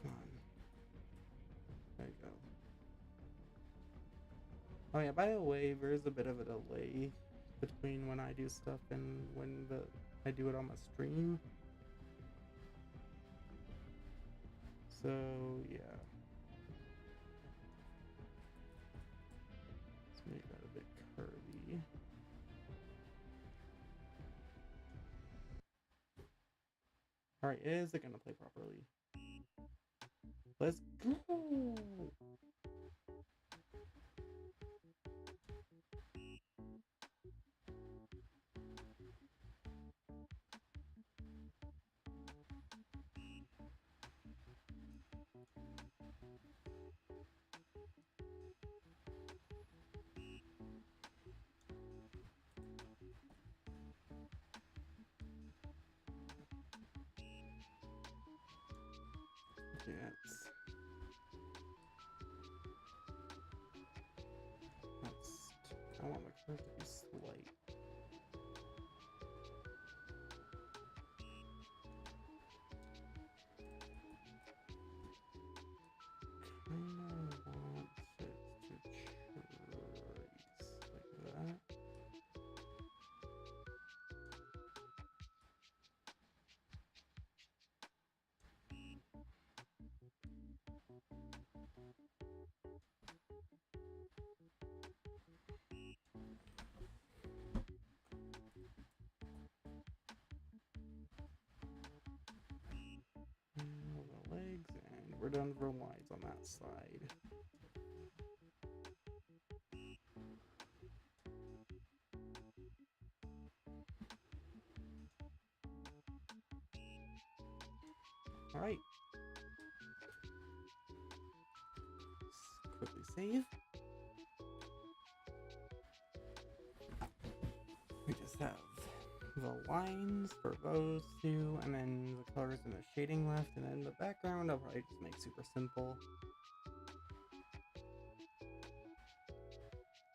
Come on. There you go. Oh yeah, by the way, there's a bit of a delay between when I do stuff and when I do it on my stream. So, yeah. Let's make that a bit curvy. Alright, is it gonna play properly? Let's go! That's I want my curve to be slight. Kinda want it to trace like that. The legs, and we're done for lines on that side. All right. Let's quickly save. We just have the lines for those two, and then the colors and the shading left, and then the background I'll probably just make super simple.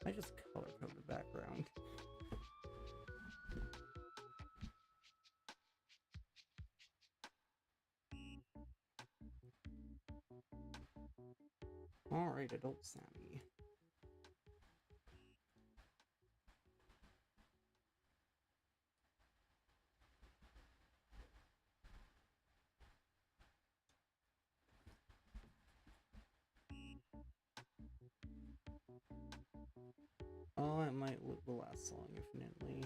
I just color code the background. Alright, adult Sammy. Oh, it might last long infinitely.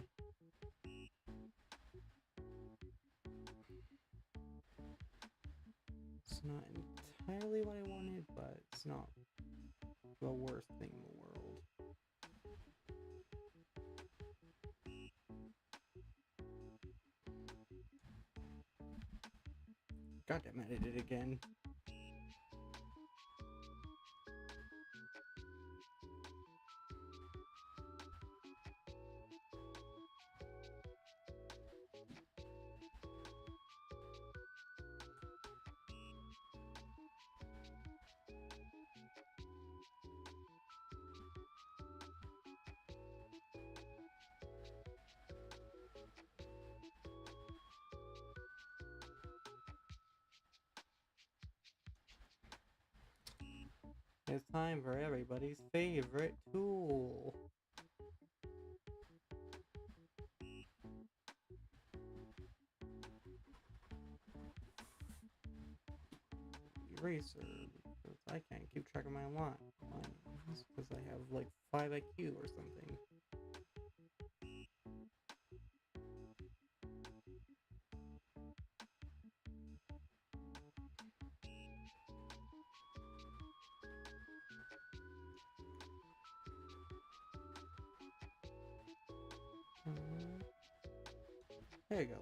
It's not entirely what I wanted, but it's not the worst thing in the world. Goddamn it, I did it again. It's time for everybody's favorite tool. Eraser, because I can't keep track of my lines, because I have like 5 IQ or something. There you go.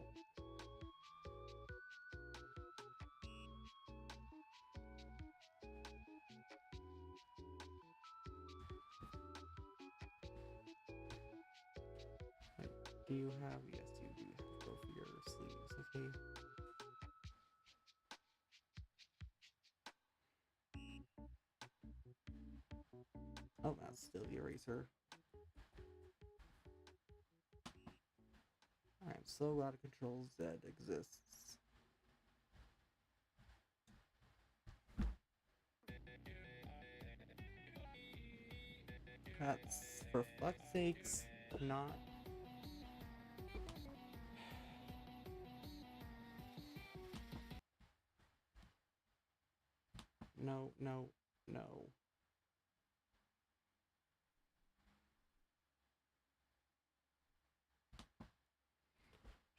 Wait, do you have? Yes, you do have both of your sleeves, okay? Oh, that's still the eraser. I'm so glad Control Z exists. That's, for fuck's sakes, not... No, no, no.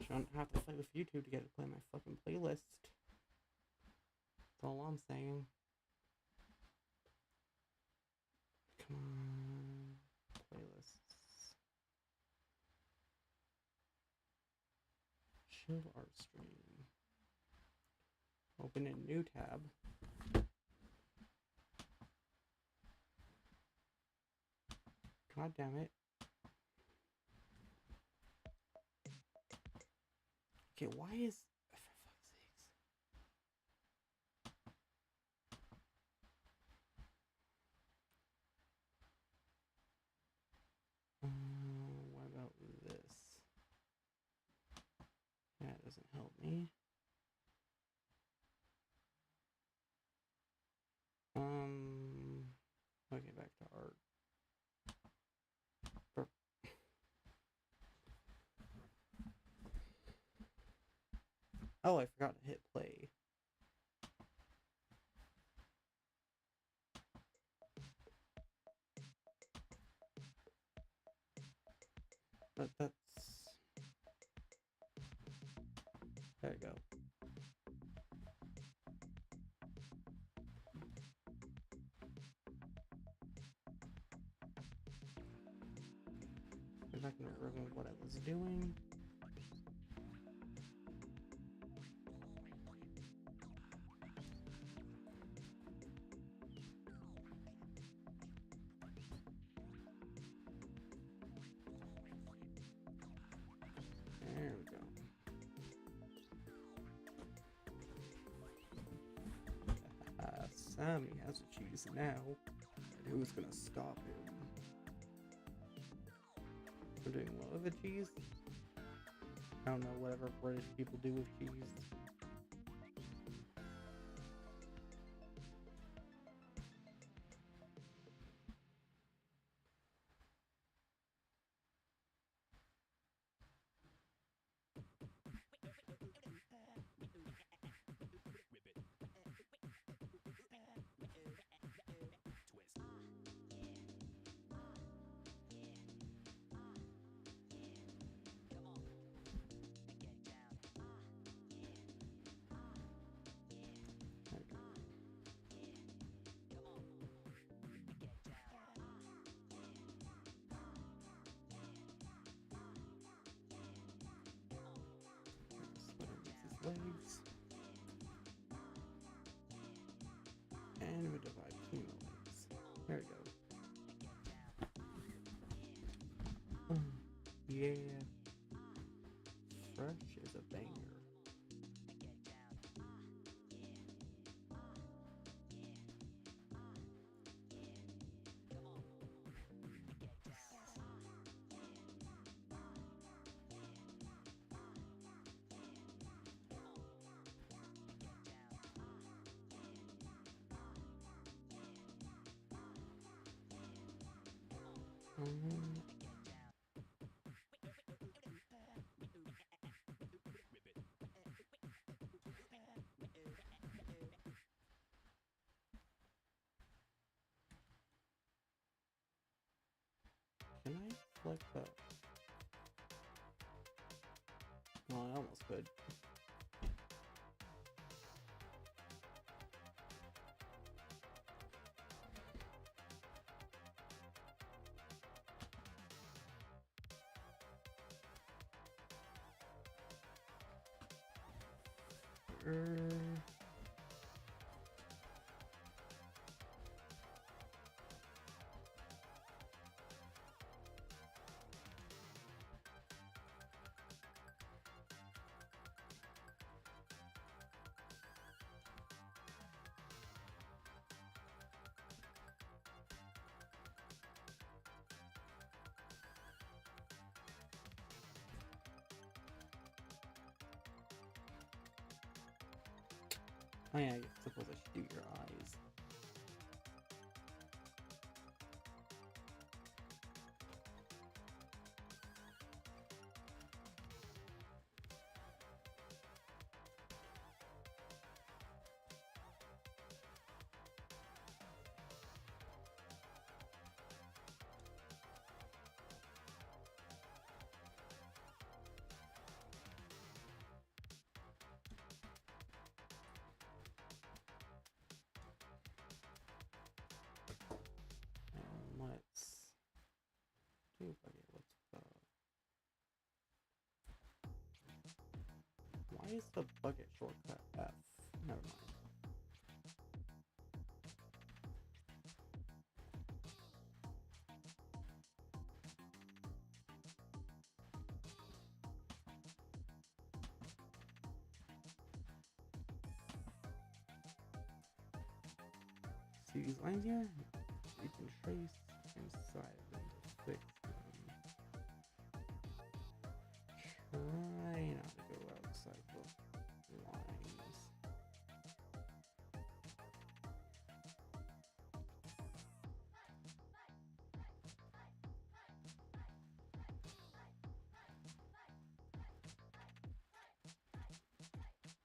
Shouldn't have to fight with YouTube to get to play my fucking playlist. That's all I'm saying. Come on. Playlists. Chill art stream. Open a new tab. God damn it. Okay, why is... For fuck's sakes. What about this? That doesn't help me. Okay, back to art. Oh, I forgot to hit play. But that's... There you go. Go back and remember what I was doing. There Sammy has a cheese now. And who's gonna stop him? We're doing what with a cheese? I don't know, whatever British people do with cheese. Legs. And we divide between the legs. There we go. Yeah. Fresh is a banger. Can I select that? Well, I almost could. Oh yeah, I suppose I should do your eyes. And let's do bucket. What's the... Why is the bucket shortcut F? Never mind. See these lines here? You can trace inside them to fix them. Try not to go outside the lines.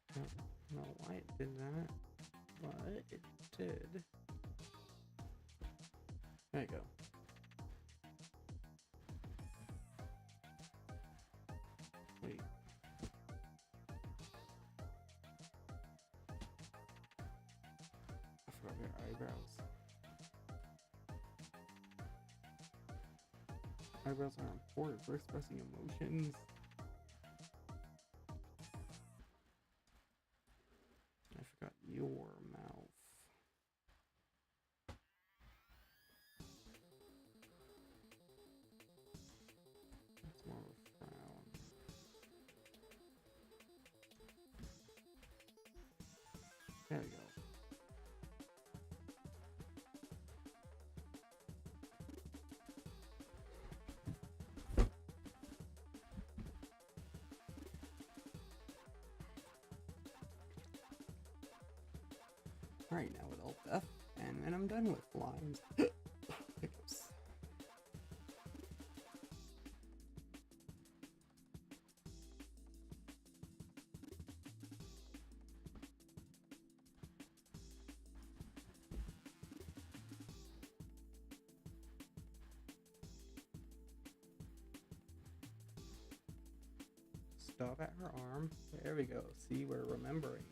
I don't know why it did that, but it did. There you go. Wait. I forgot your eyebrows. Eyebrows are important for expressing emotions. I forgot your mouth. That's more of a frown. There we go. Alright, now with Alt F, and then I'm done with lines. Hiccups. Stop at her arm. There we go. See, we're remembering.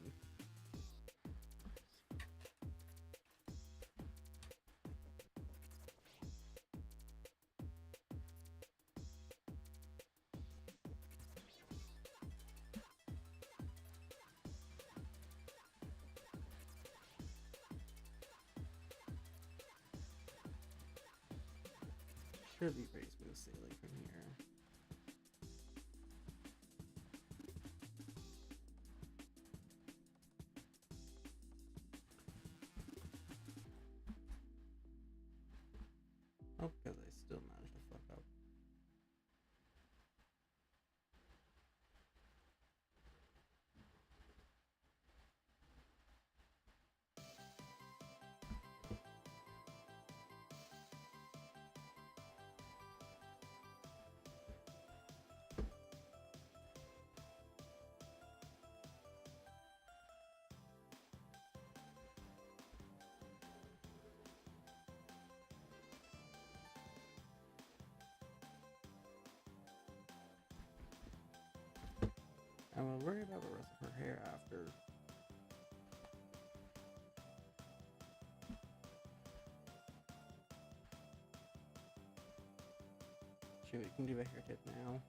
Should be pretty smooth sailing from here. Oh, because I still managed to fuck up. I will worry about the rest of her hair after. Sure, we can do a hair tip now.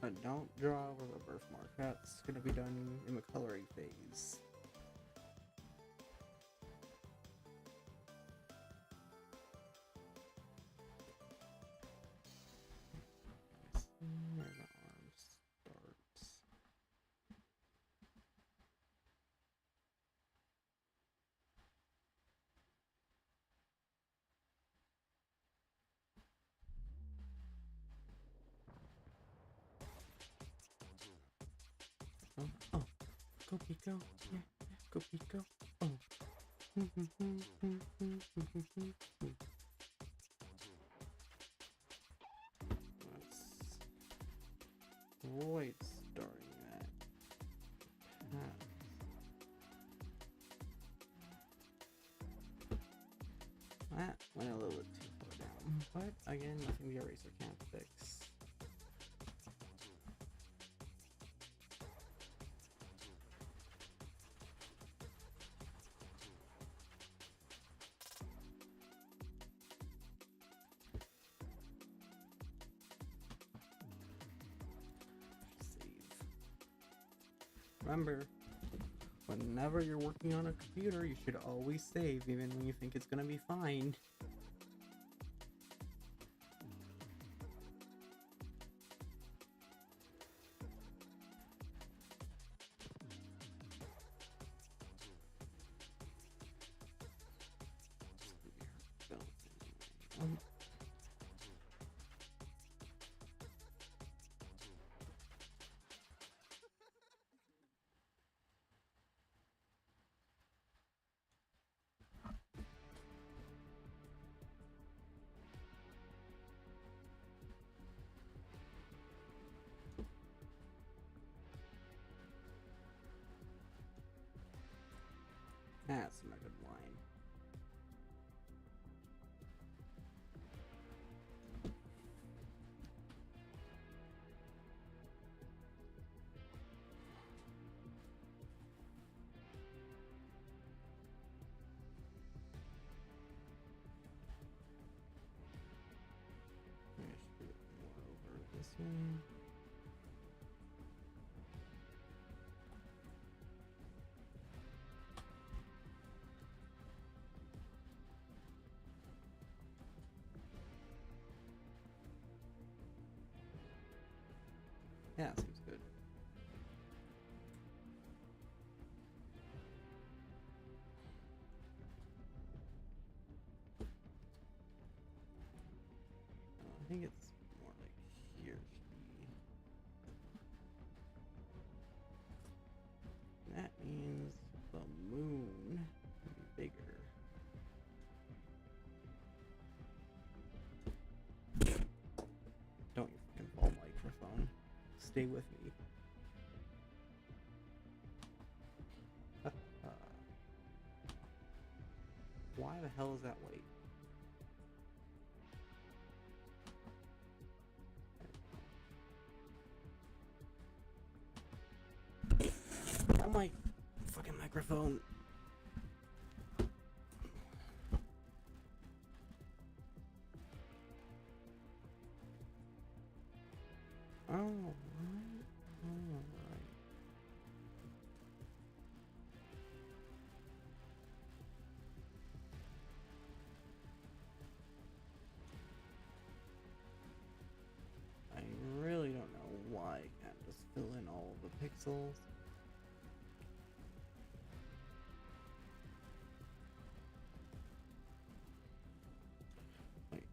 But don't draw over the birthmark. That's going to be done in the coloring phase. Where the arm starts. Oh, go Pico, yeah, go Pico, oh. Let's avoid starting that path. That went a little bit too far down, but again, nothing the eraser can't fix. Remember, whenever you're working on a computer, you should always save, even when you think it's gonna be fine. That's not a good line. Yeah, seems good. I think it's more like here should be. That means the moon can be bigger. Don't you fucking fall, microphone. Stay with me. Why the hell is that white? Oh my fucking microphone. Oh, right. Alright. I really don't know why I can't just fill in all of the pixels. Wait.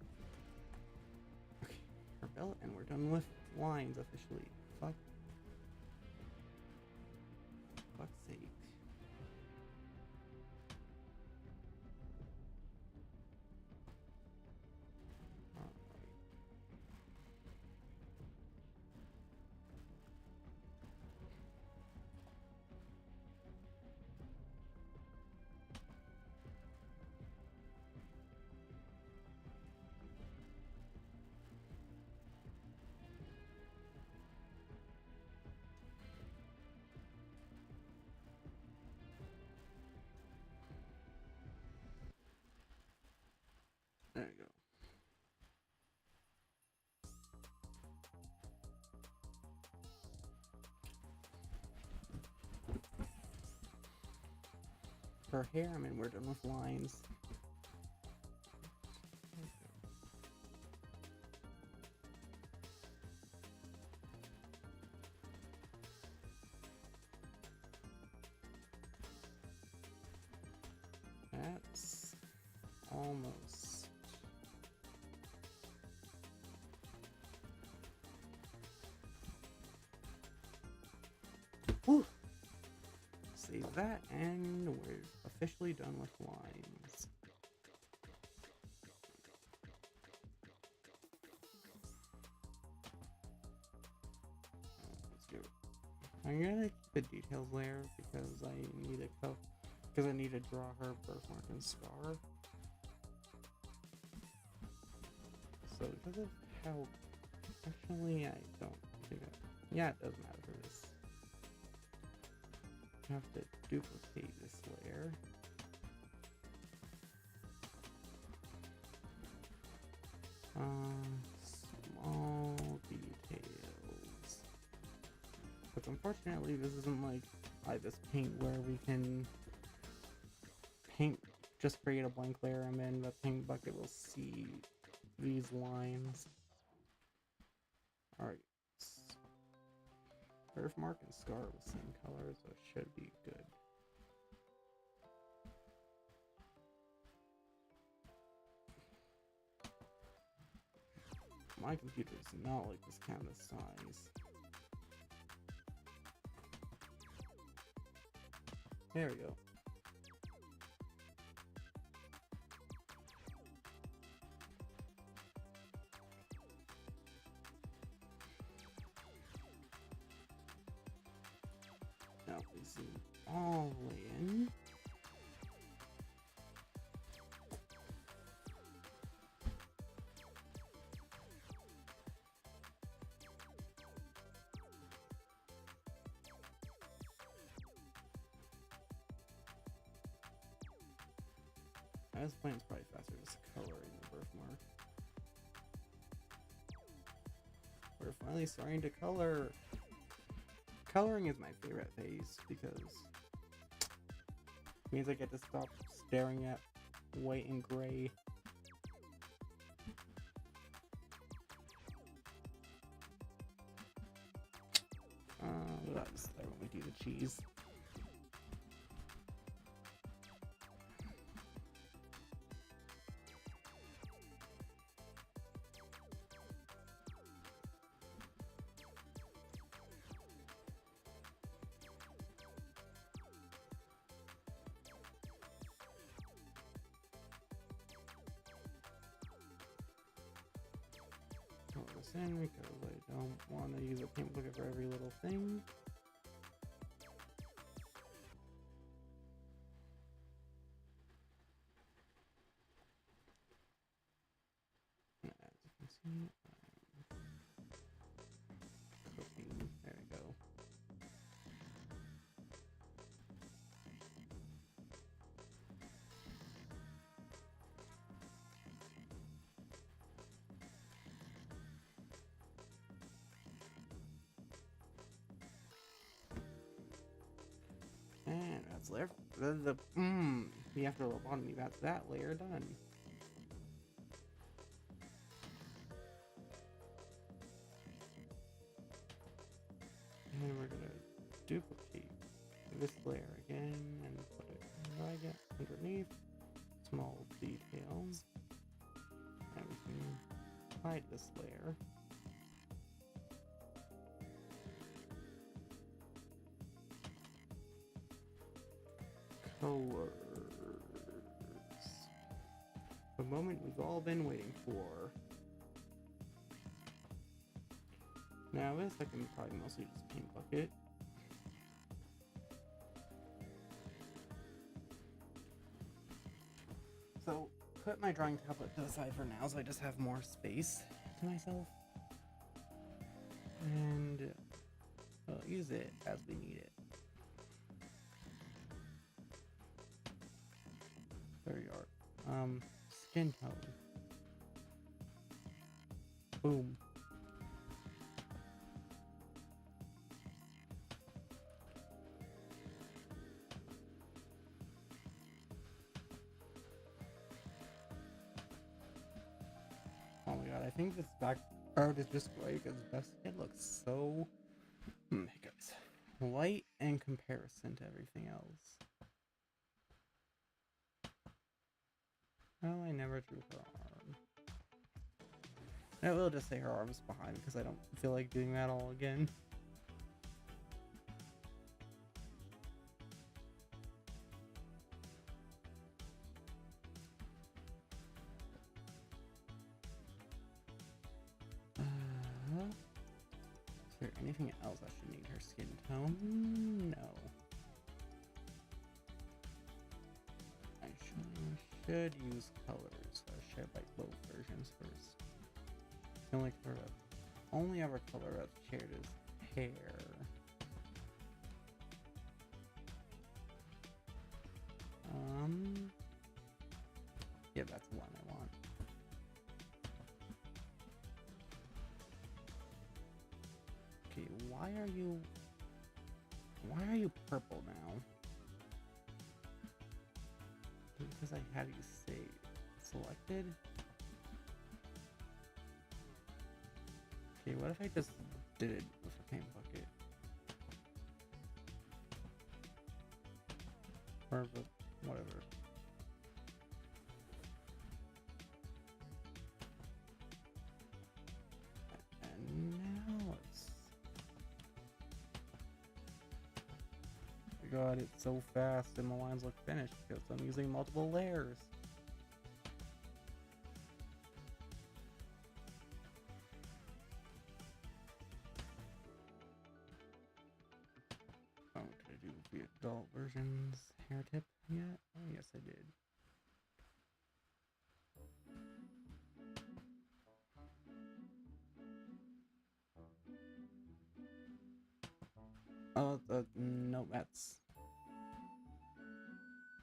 Okay, rebel, and we're done with lines officially. Fuck's sake. There you go. For hair, I mean, we're done with lines. That's almost. Whew. Save that, and we're officially done with lines. Let's do it. I'm gonna keep the details layer because I need to because I need to draw her birthmark and scar. So because of how actually I don't think yeah, it does matter for this. I have to duplicate this layer. Small details. But unfortunately, this isn't like this paint where we can paint, just create a blank layer and then the paint bucket will see these lines. Alright. Birthmark and scar are the same color, so it should be good. My computer is not like this kind of size. There we go. Now we zoom all the way in. This plant's probably faster just coloring the birthmark. We're finally starting to color. Coloring is my favorite phase because it means I get to stop staring at white and gray. That's when we do the cheese. Throw this in because I don't want to use a paint bucket for every little thing. As you can see, cooking. There we go. And that's layer. The after lobotomy, that's that layer done. And we're gonna duplicate this layer again and put it right underneath. Small details. And we can hide this layer. Colors. The moment we've all been waiting for. Now this I can probably mostly just paint bucket. So put my drawing tablet to the side for now so I just have more space to myself. And we'll use it as we need it. There you are. Skin tone. Boom. Oh my god, I think this background is just great because best it looks so guys, light in comparison to everything else. Oh, I never drew her arm. I will just say her arm's behind because I don't feel like doing that all again. Is there anything else I should need her skin tone? No. I should use colors shared by both versions first. The only other color I've shared is hair. Yeah, that's the one I want. Okay, why are you purple now? Because I had you say selected? Okay, what if I just did it with a paint bucket? Or whatever. And now it's... Oh my god, it's so fast and the lines look finished because I'm using multiple layers. Oh, did I do the adult version's hair tip yet? Oh, yes, I did. Oh, no, that's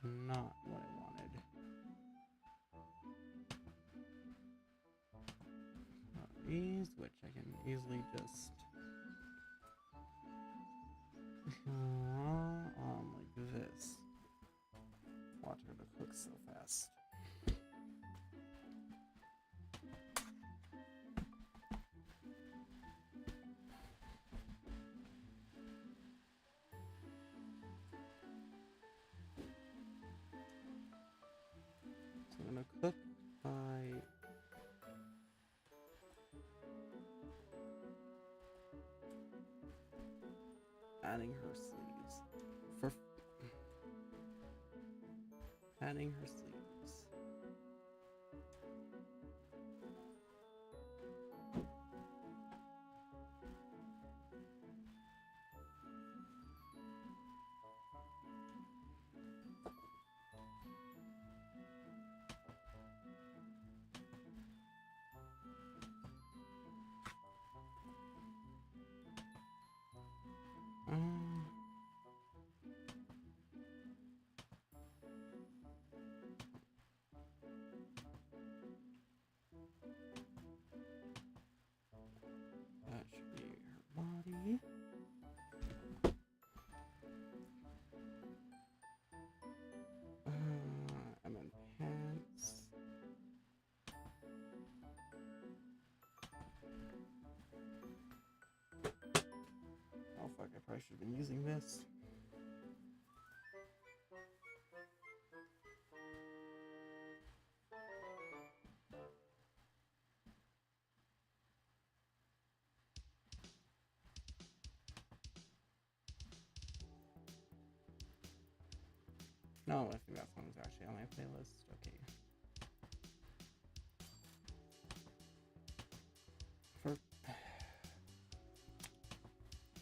not what I wanted. Let me switch I can easily just like this. Watch her to cook so fast. So I'm gonna cook by adding her sleeves. For adding her sleeves. That should be her body. And then pants. Oh fuck, I probably should have been using this. No, I think that song's actually on my playlist. Okay.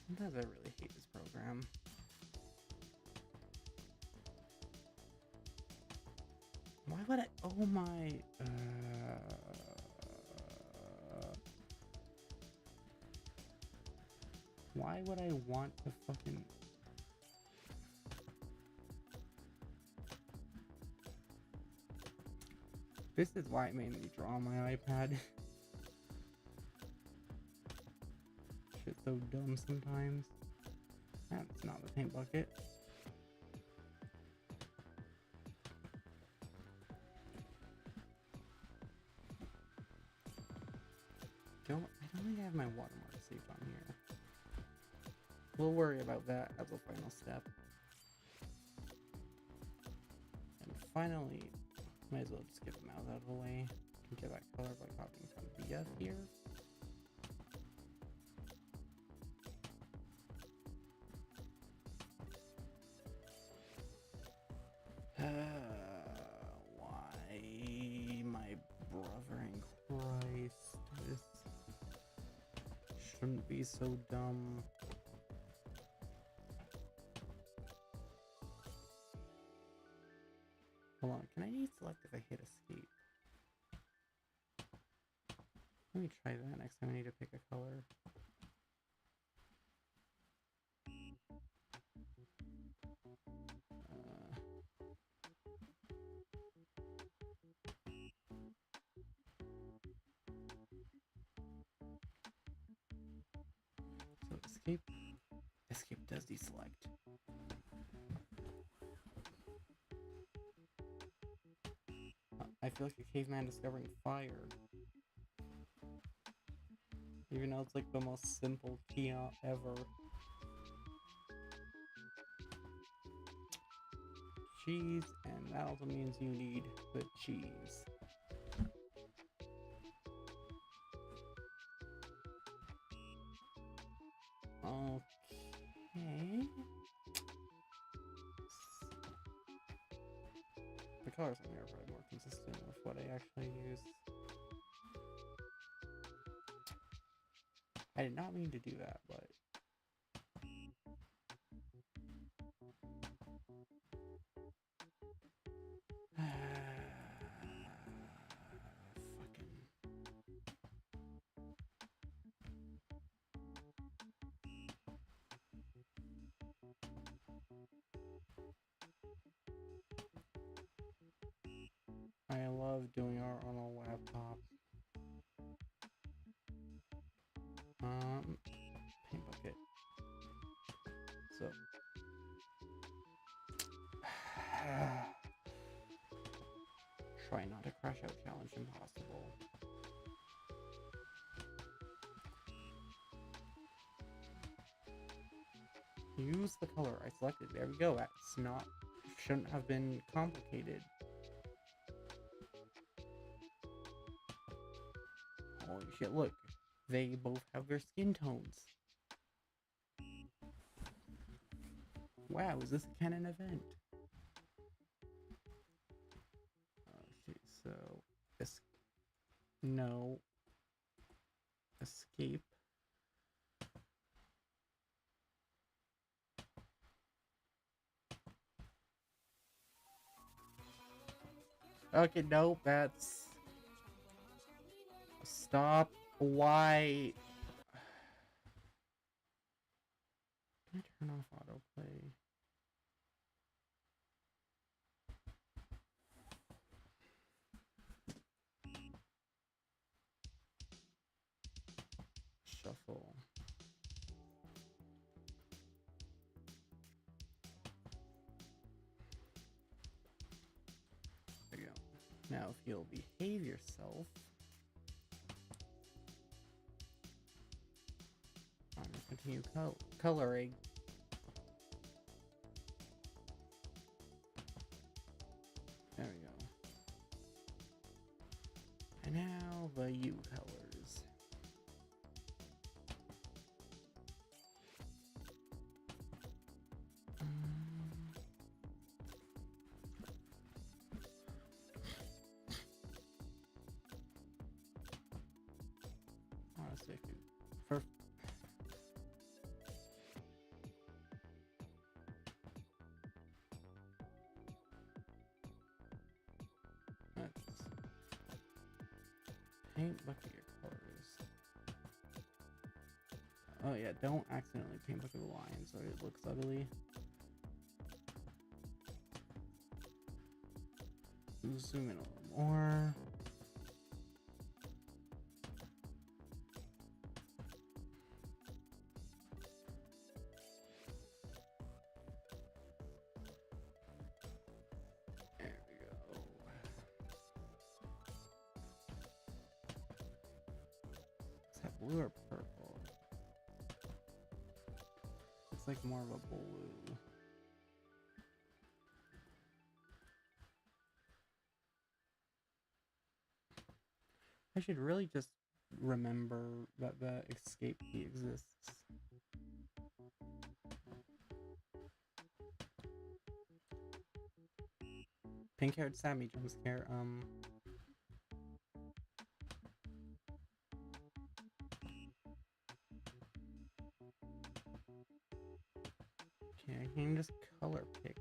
Sometimes I really hate this program. Why would I? Oh my. Why would I want to fucking? This is why it made me draw on my iPad. Shit's so dumb sometimes. That's not the paint bucket. I don't think I have my watermark saved on here. We'll worry about that as a final step. And finally, might as well just get the mouth out of the way. And get that color by copying from BF here. Why, my brother in Christ, this shouldn't be so dumb. Hold on, can I deselect if I hit escape? Let me try that next time I need to pick a color. So escape. Escape does deselect. I feel like a caveman discovering fire. Even though it's like the most simple key ever. Cheese, and that also means you need the cheese. Okay. The colors on here are probably more consistent with what I actually use. I did not mean to do that, but... Fucking... I love doing art on a laptop. Paint bucket. So. Try not to crash out challenge impossible. Use the color I selected. There we go. That's not... shouldn't have been complicated. Holy shit, look. They both have their skin tones. Wow, is this a canon event? Okay, so... no. Escape. Okay, nope, that's... Stop. Why? Can I turn off autoplay? Shuffle. There you go. Now, if you'll behave yourself, I'm gonna continue coloring. There we go. And now the U colors. Honestly, for paint bucket your colors. Oh yeah, don't accidentally paint bucket the lines or it looks ugly. Zoom in a little more. There we go. Is that blue or purple? It's like more of a blue. I should really just remember that the escape key exists. Pink-haired Sammy jump scare, okay, I can just color pick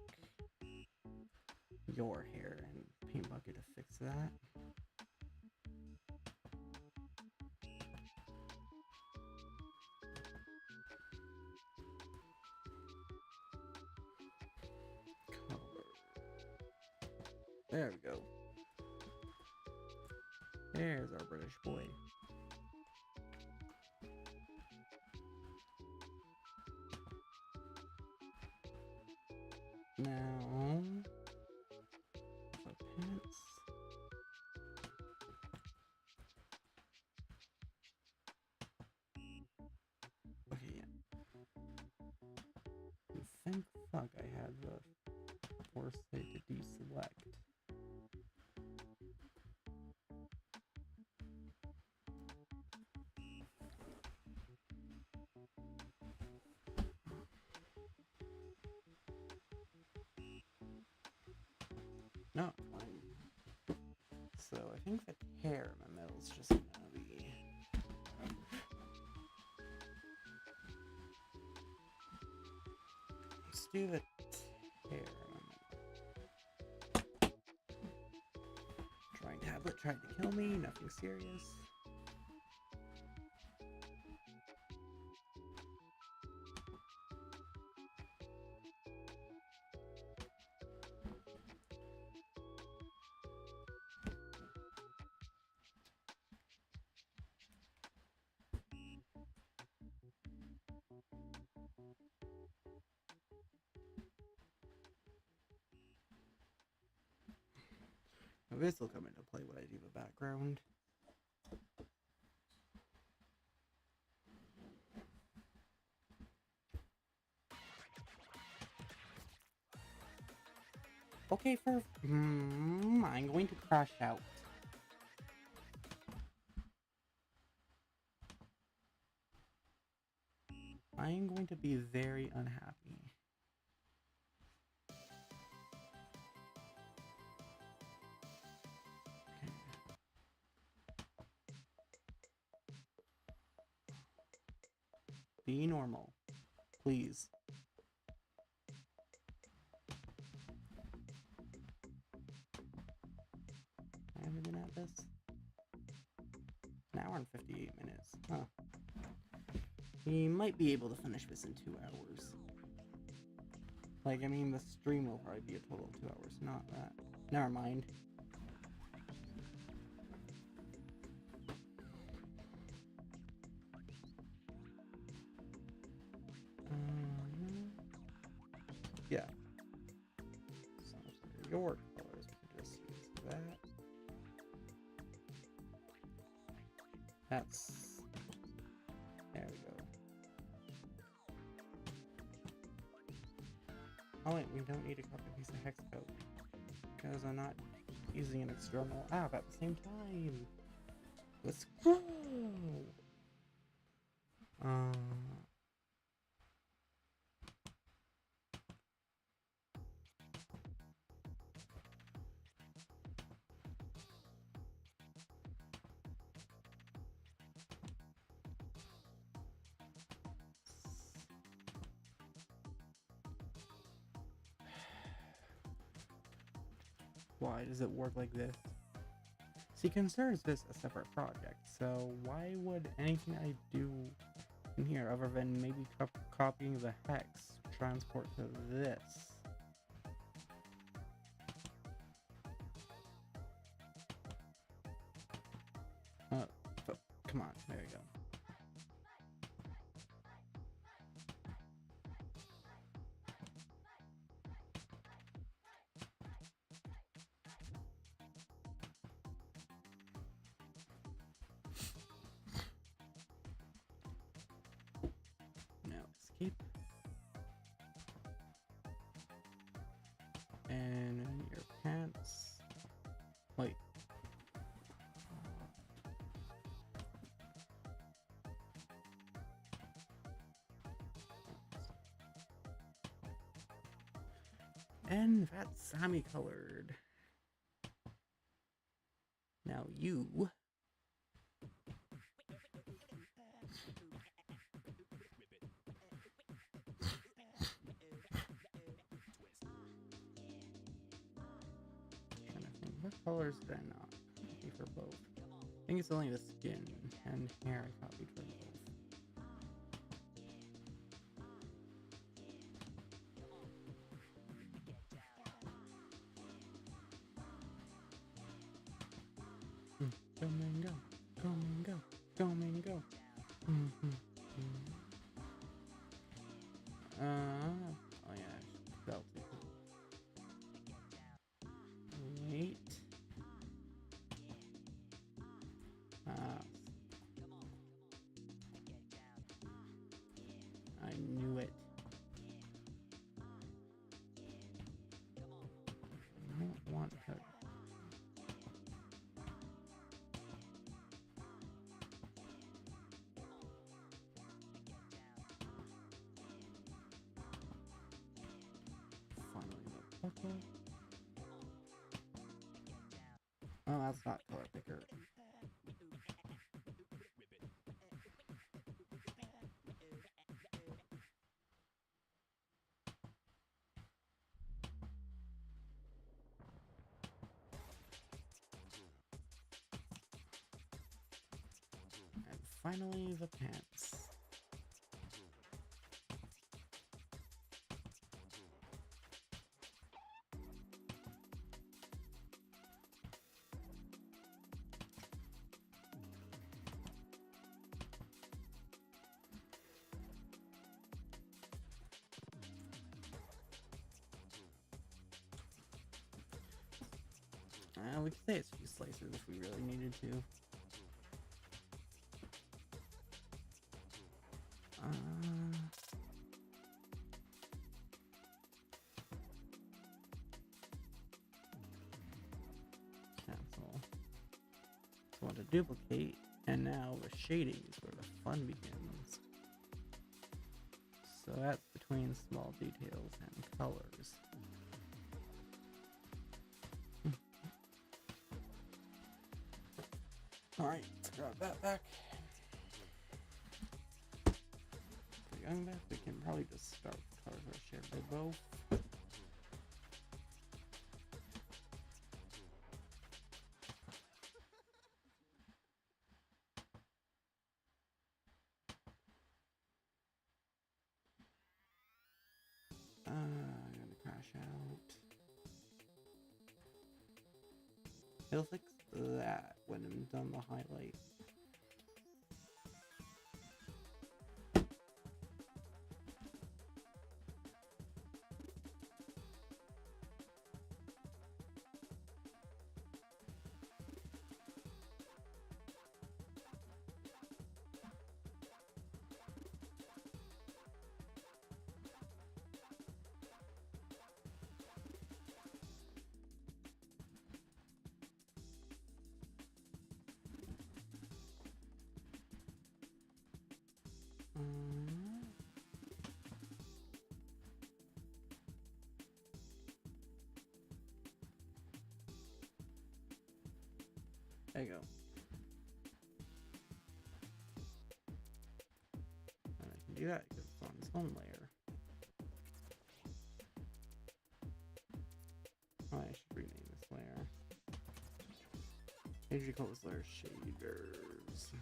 your hair and paint bucket to fix that. There we go. There's our British boy. Now, the pants. Okay, yeah. Thank fuck I had the foresight to deselect. No, fine. So I think the hair in the middle is just gonna be... Let's do the hair in the middle. Drawing tablet tried to kill me, nothing serious. this will come into play when I do the background. Okay, I'm going to crash out. I'm going to be very unhappy. Okay. Be normal, please. I haven't been at this. An hour and 58 minutes. Huh. We might be able to finish this in 2 hours. Like, I mean, the stream will probably be a total of 2 hours, not that. Never mind. Yeah. So, your colors, we can just use that. That's... There we go. Oh wait, we don't need to copy a piece of hex code. Because I'm not using an external app at the same time. Let's go! Why does it work like this? See, considers this a separate project, so why would anything I do in here, other than maybe copying the hex, transport to this? Come on, there you go. Now escape. And your pants. Wait. And that's semi-colored. Now you... What colors did I not copy for both? I think it's only the skin and hair I copied for both. Go mango, go mango, go mango. Oh yeah, felt it. Wait. I knew it. I don't want to. Finally, the buckle. Oh, that's not color picker. And finally, the pants. We could say it's cheese slicers if we really needed to. Cancel. So I want to duplicate, and now with shading is where the fun begins. So that's between small details and colors. Alright, let's grab that back. For Young Beth, we can probably just start with colors that are shared by both. I'm gonna crash out. It'll fix that when I'm done the highlight. There you go. And I can do that because it's on its own layer. Oh, I should rename this layer. I usually call this layer shaders.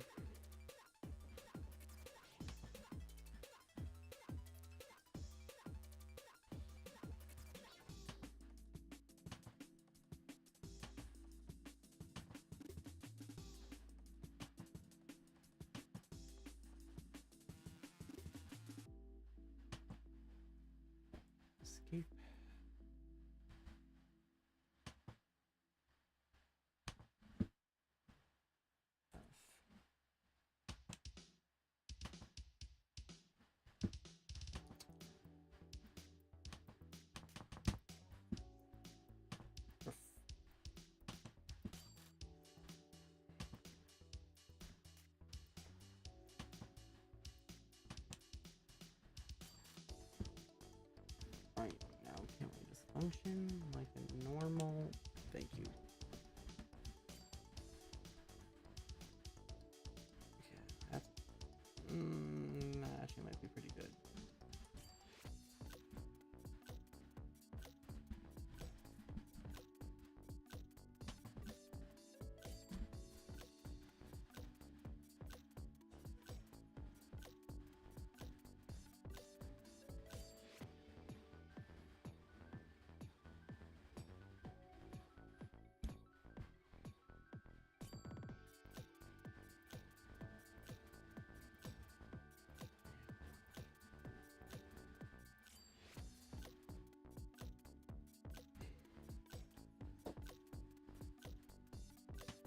Escape. Right, now can we just function like a normal? Thank you. Okay, that's that actually might be pretty good.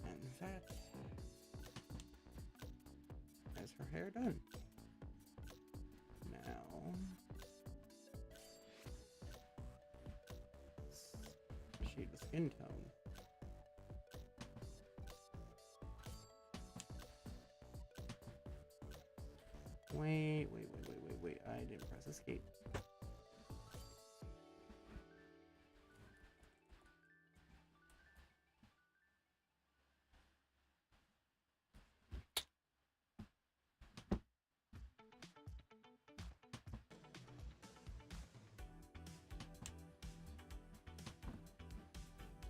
And that is her hair done. Now, shade the skin tone. Wait, I didn't press escape.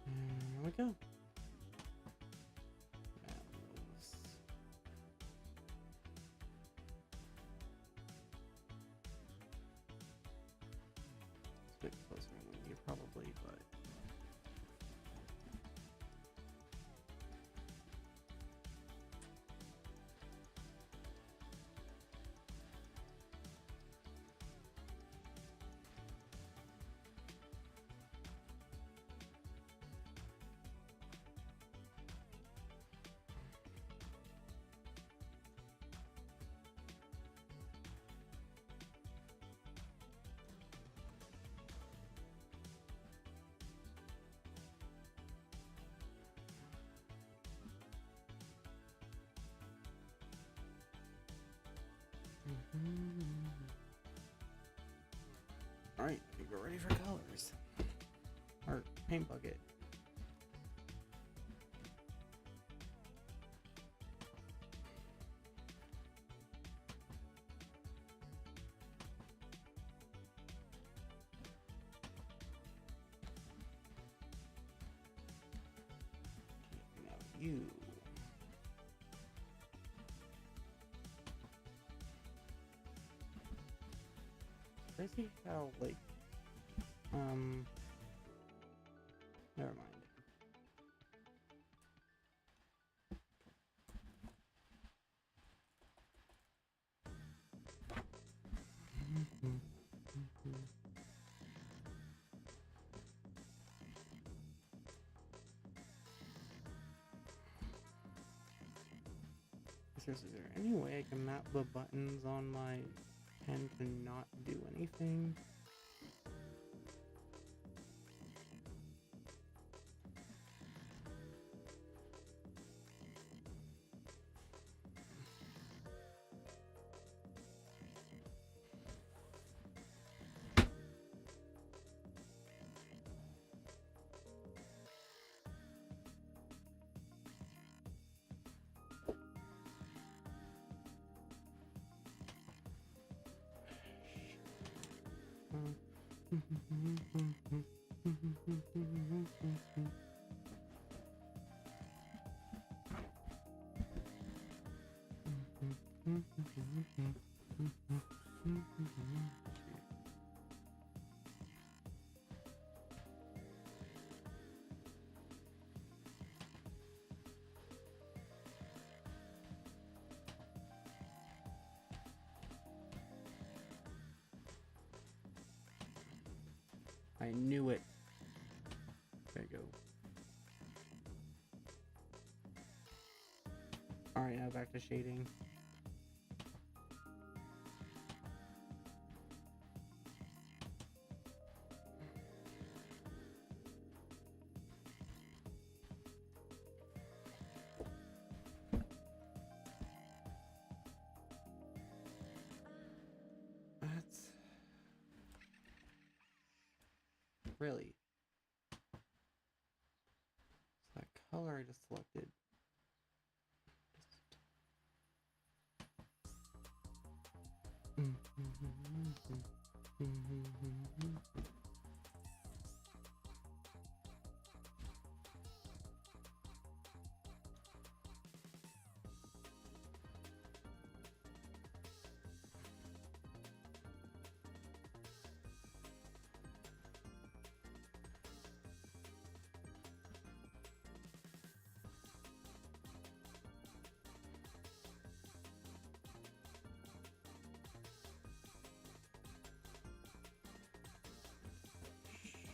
There we go. It's a bit closer than you probably, but We're ready for colors. Or paint bucket. Okay, now you. Crazy how, like, never mind. Seriously, is there any way I can map the buttons on my pen to not do anything? I knew it. There you go. Alright, now back to shading. That's really so that color I just selected.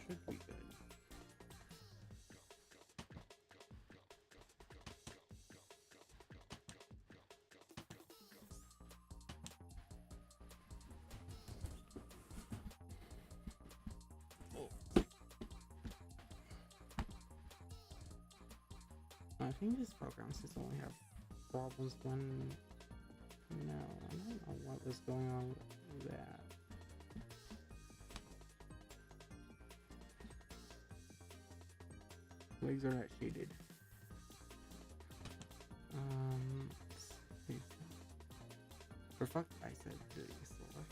Should be good. Oh. I think these programs just only have problems when... No, I don't know what was going on with that. Legs are not shaded. For fuck, I said dirty slower.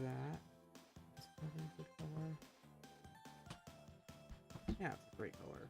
That is probably a good color. Yeah, it's a great color.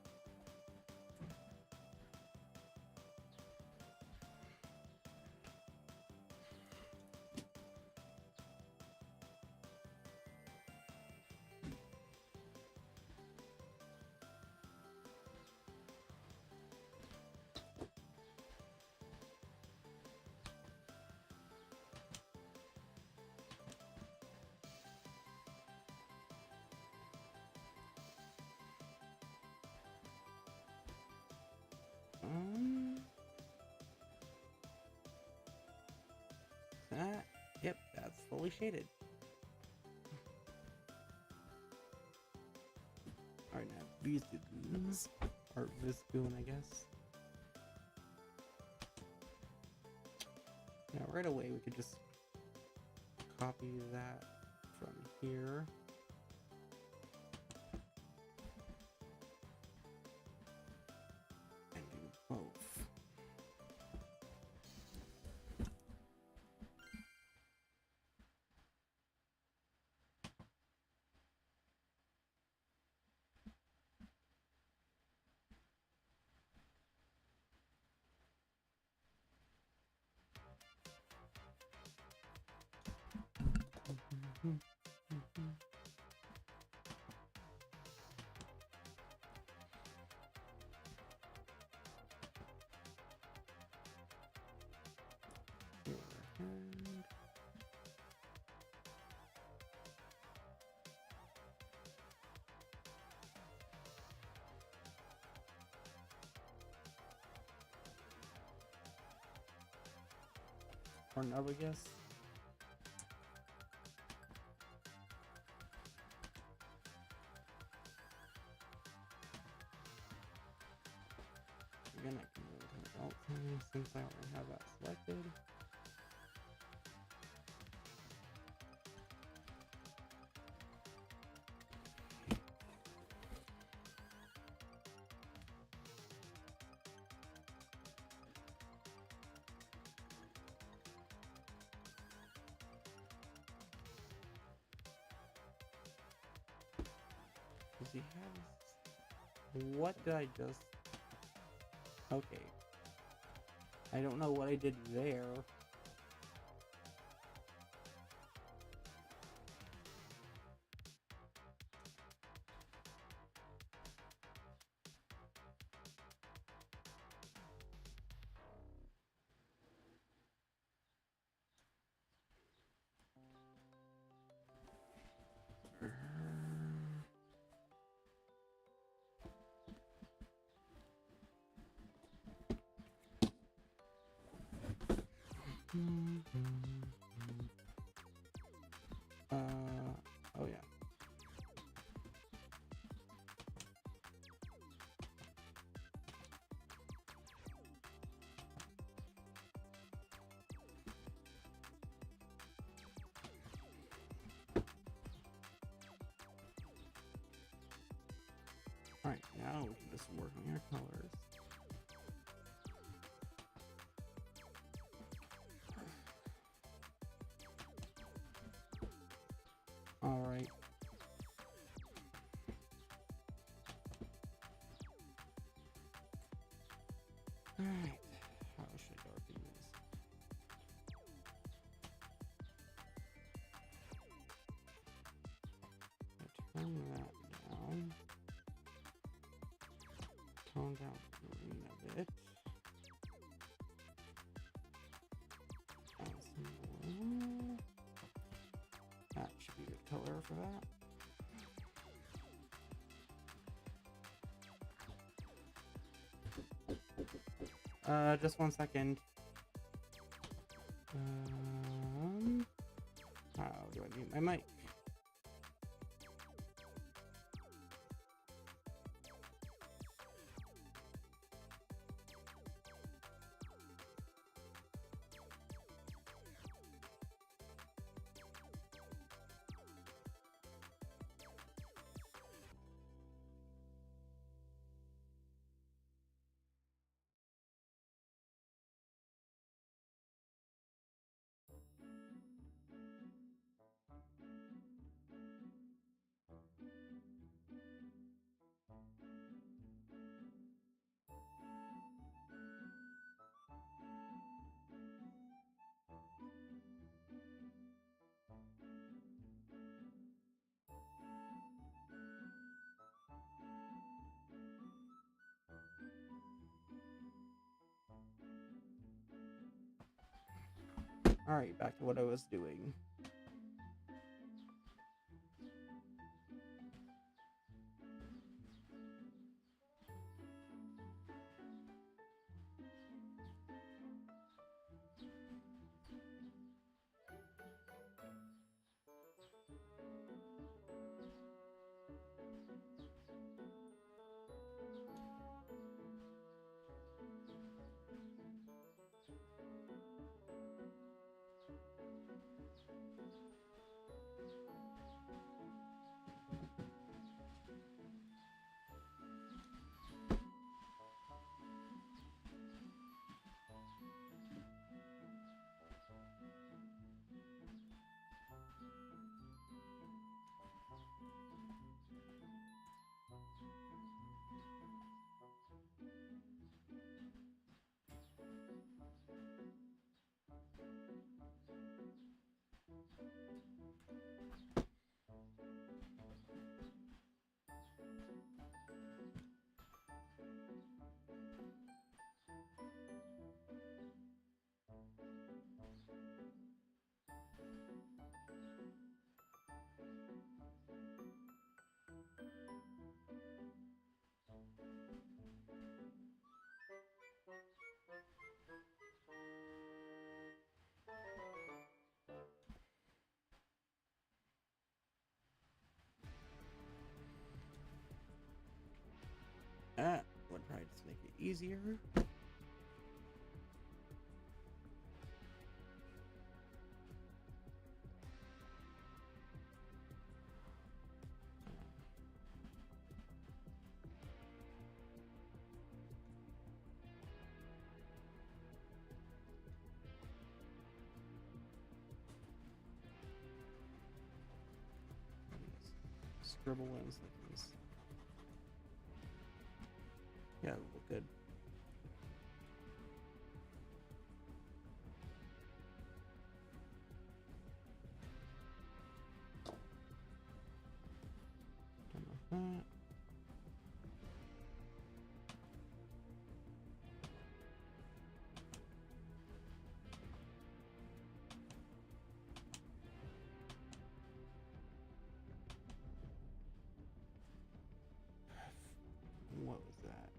fully shaded. Alright, now Viscoons, or Viscoon, I guess. Now right away we could just copy that from here. And do both. Or no, I guess. Again, I can move to adult thing since I already have that selected. Does he have... What did I just... Okay. I don't know what I did there. Oh yeah. Alright, now we can just work on our colors. Alright. Alright. How should I darken this? I'll turn that down. Tone down the green a bit. Add some more. That should be a good color for that. Just 1 second. How do I mute my mic? Alright, back to what I was doing. make it easier. Scribble in seconds. Yeah, it'll look good. Done with that. What was that?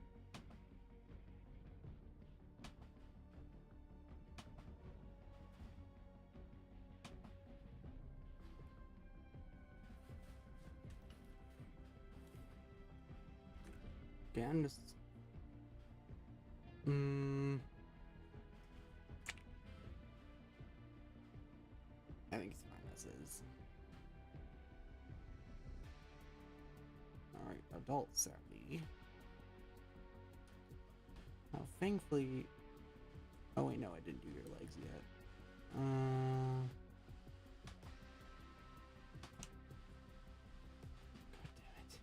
Again, just I think it's fine as is. Alright, adult Sally. Now, thankfully... Oh wait, no, I didn't do your legs yet. God damn it.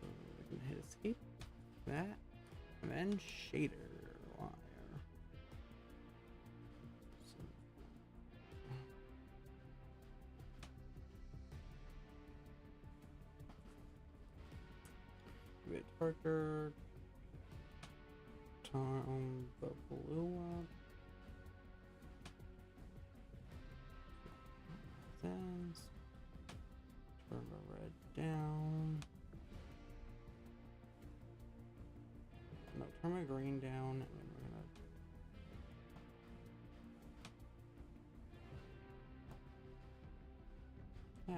So we can hit escape, that, and then shader wire. So, a bit darker. Turn the blue up. Turn the red down. No, turn my green down, and then we're gonna.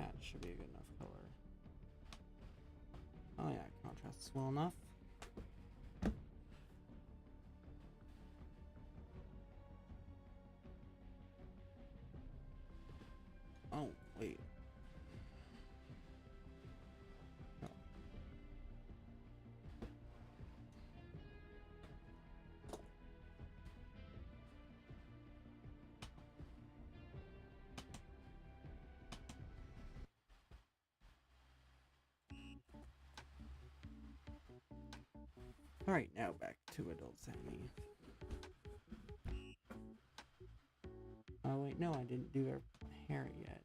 That should be a good enough color. Oh yeah, contrasts well enough. Oh, wait. No. Alright, now back to adult Sammy. Oh wait, no, I didn't do her hair yet.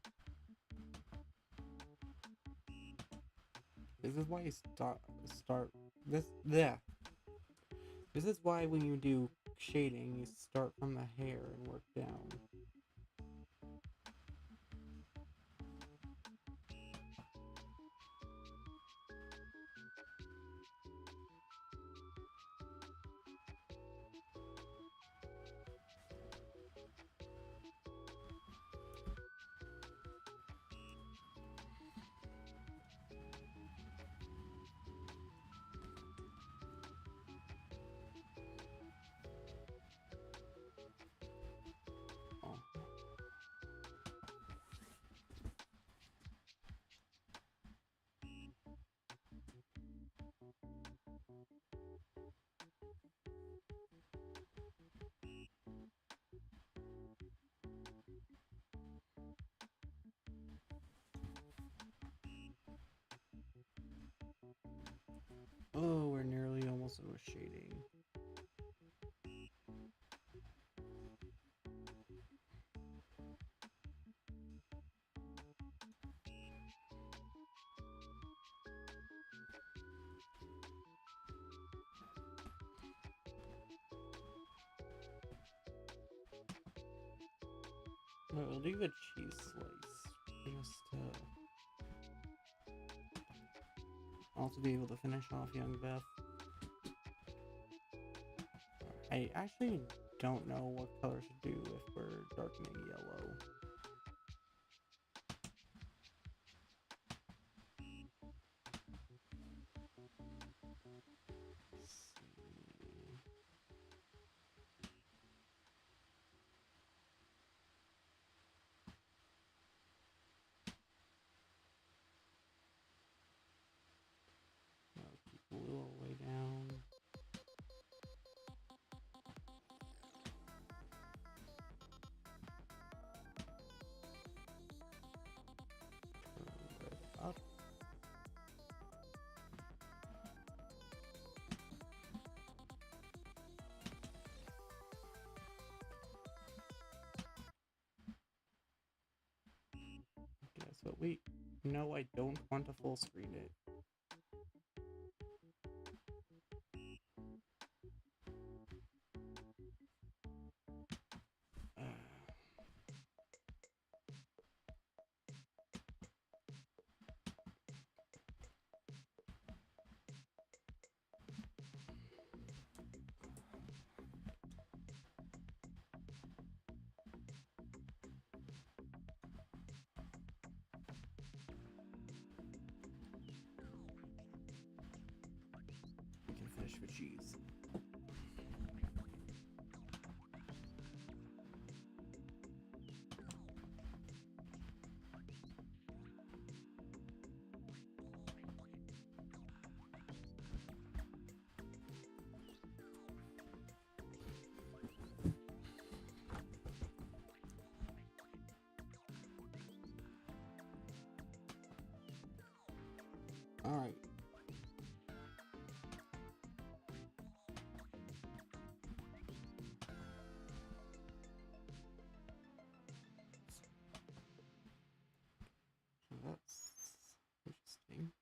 This is why you start this. Yeah. This is why when you do shading, you start from the hair and work down. Oh. Oh, we're nearly almost with shading. We'll do the cheese slice just to also be able to finish off young Beth. I actually don't know what color to do if we're darkening yellow. But wait, no, I don't want to full screen it. We can finish with cheese. Alright. That's interesting.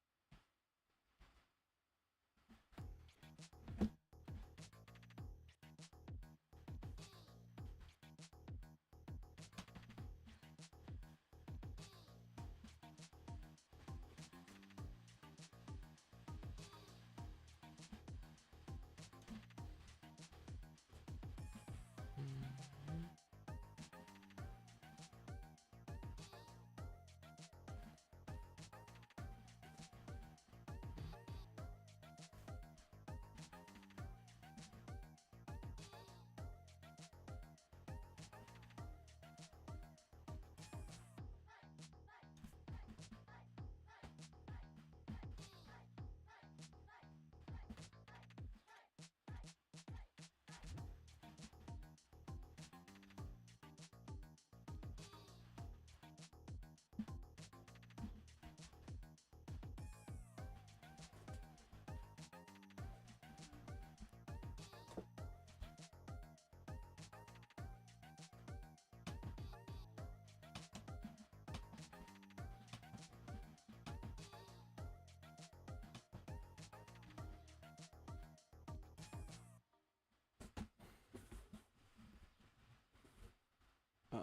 Oh,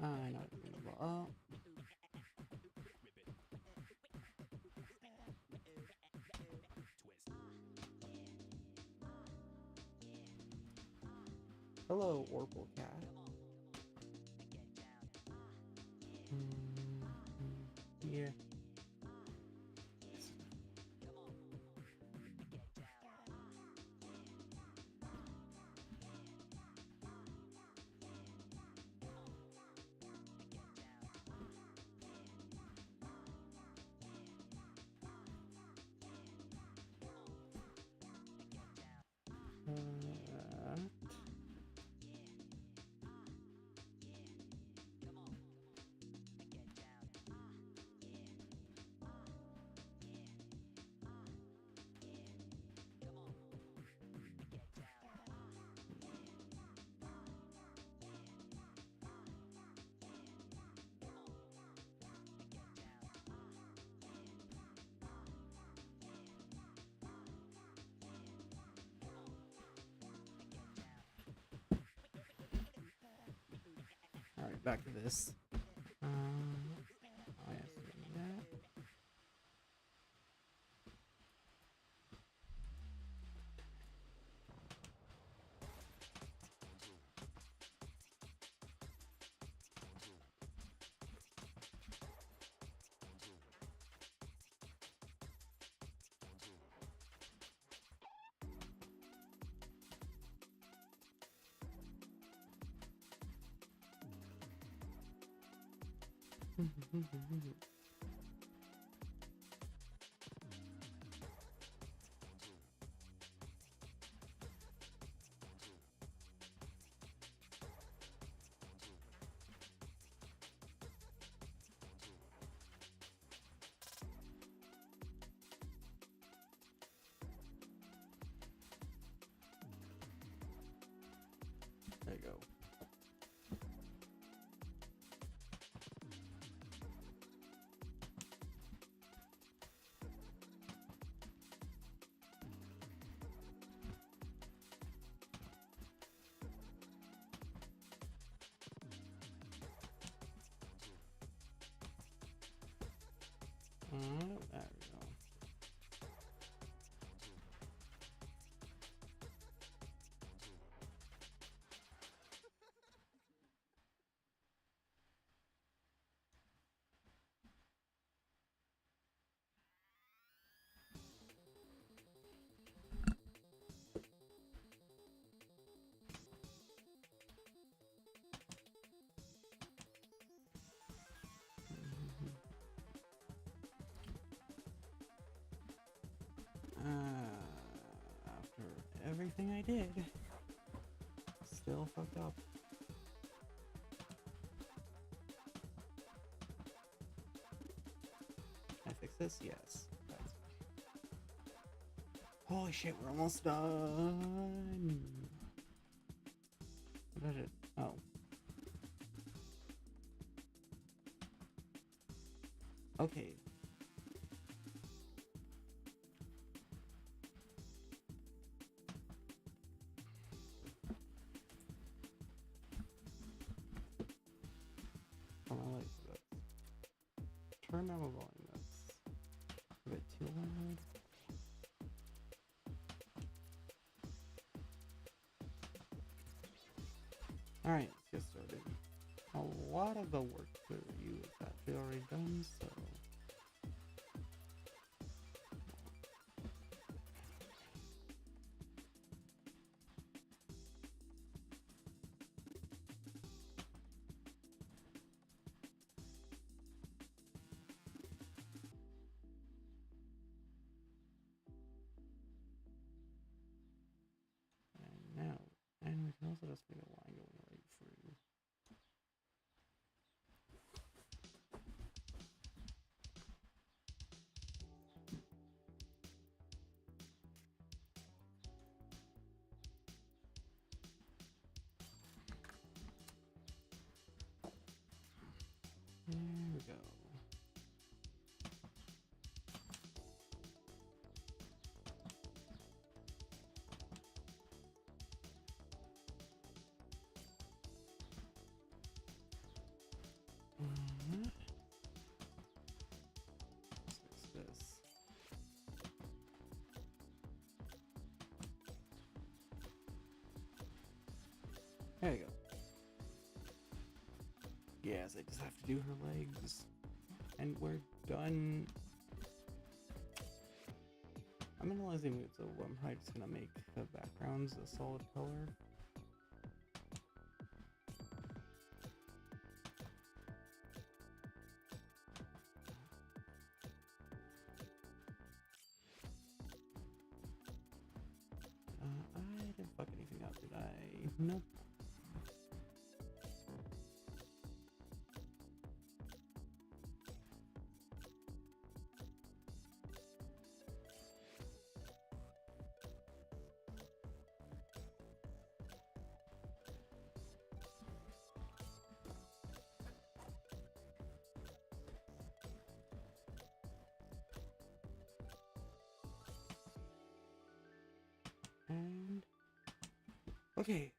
I know what you mean. Oh. Hello, Orbital Cat. Yeah. Alright, back to this. I have to do that. There you go. There we go. After everything I did, still fucked up. Can I fix this? Yes. That's... Holy shit, we're almost done. What did it? Oh. Okay. Oh, I like this. Turn down the volume. That's a bit too loud. Alright, let's get started. A lot of the work for you is actually already done, so... And now, and we can also just make a line going right through. There we go. Let's fix this. There you go. Yes, I just have to do her legs. And we're done. I'm in a lazy mood, so I'm probably just gonna make the backgrounds a solid color. I didn't fuck anything up, did I? Nope. And okay,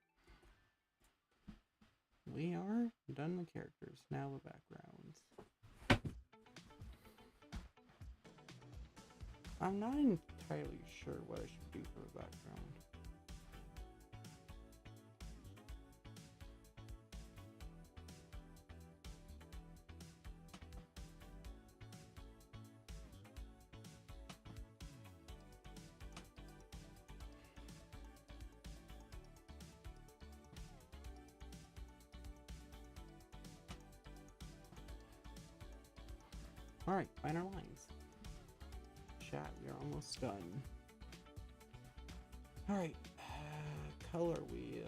we are done the characters. Now the backgrounds. I'm not entirely sure what I should do for the background. Alright, finer lines. Chat, we're almost done. Alright, color wheel.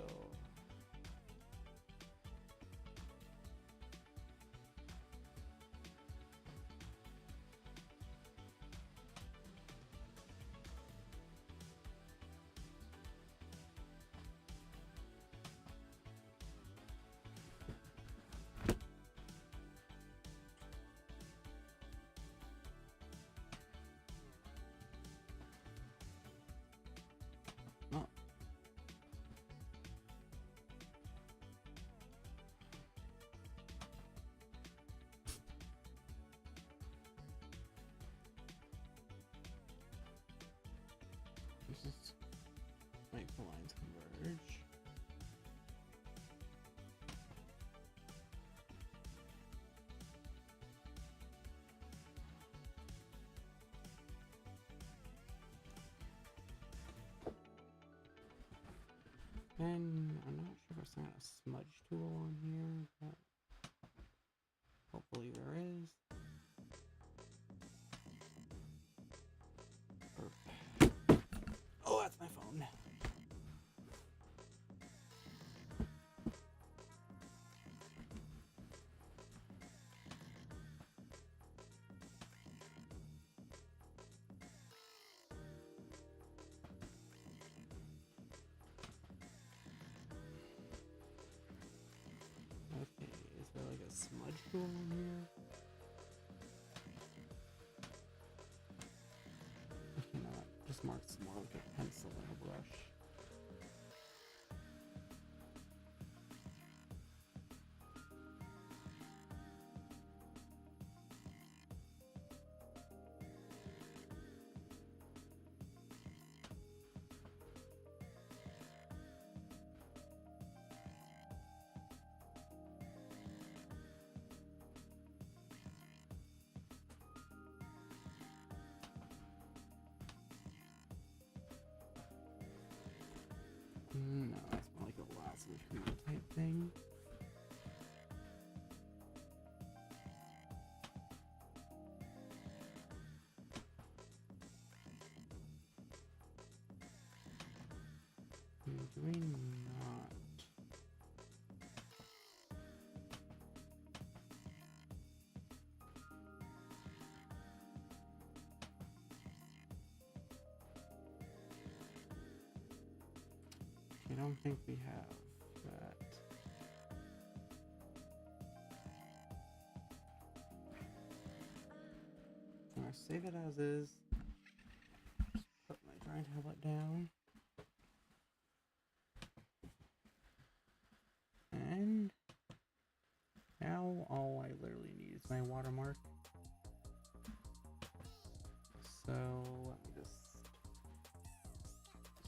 Let's make the lines converge. And I'm not sure if there's not a smudge tool on here, but hopefully there is. Oh, that's my phone. Okay, is there like a smudge tool in here? Okay, no, that just marks more like a pencil than a brush. No, that's more like a lasso tool type thing. Do we not? I don't think we have that. I'm gonna save it as is. Just put my drawing tablet down. And now all I literally need is my watermark. So let me just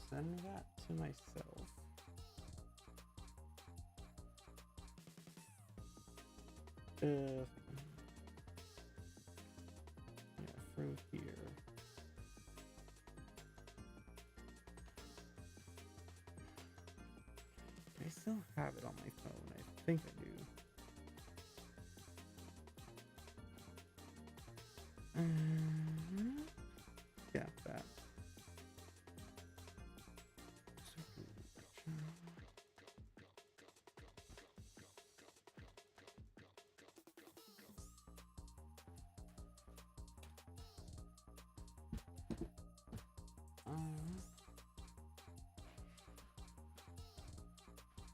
send that to myself. Yeah, through here. I still have it on my phone. I think I do. Yeah, that.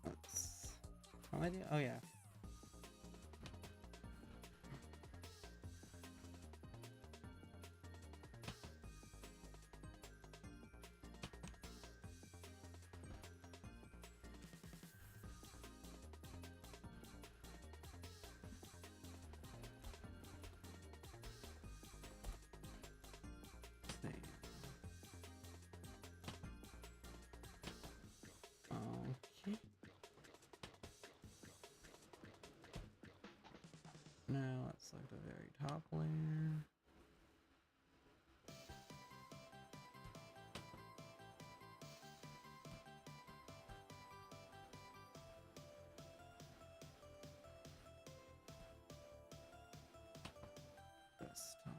Let's. How do? Oh yeah. Okay. Now let's select the very top layer. Desktop.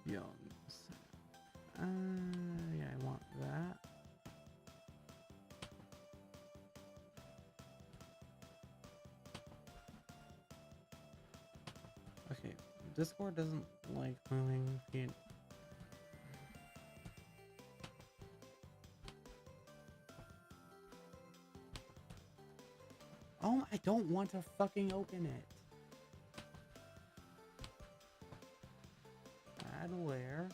Young. Yeah, I want that. Okay, Discord doesn't like moving. Oh, I don't want to fucking open it. Add layer.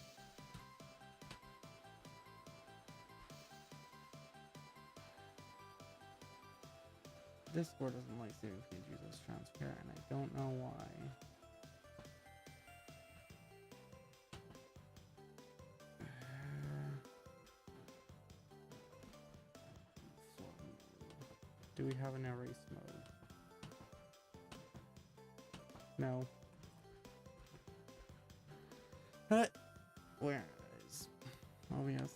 Discord doesn't like saving PNGs as transparent, and I don't know why. Do we have an erase mode? No. But where is? Oh yes.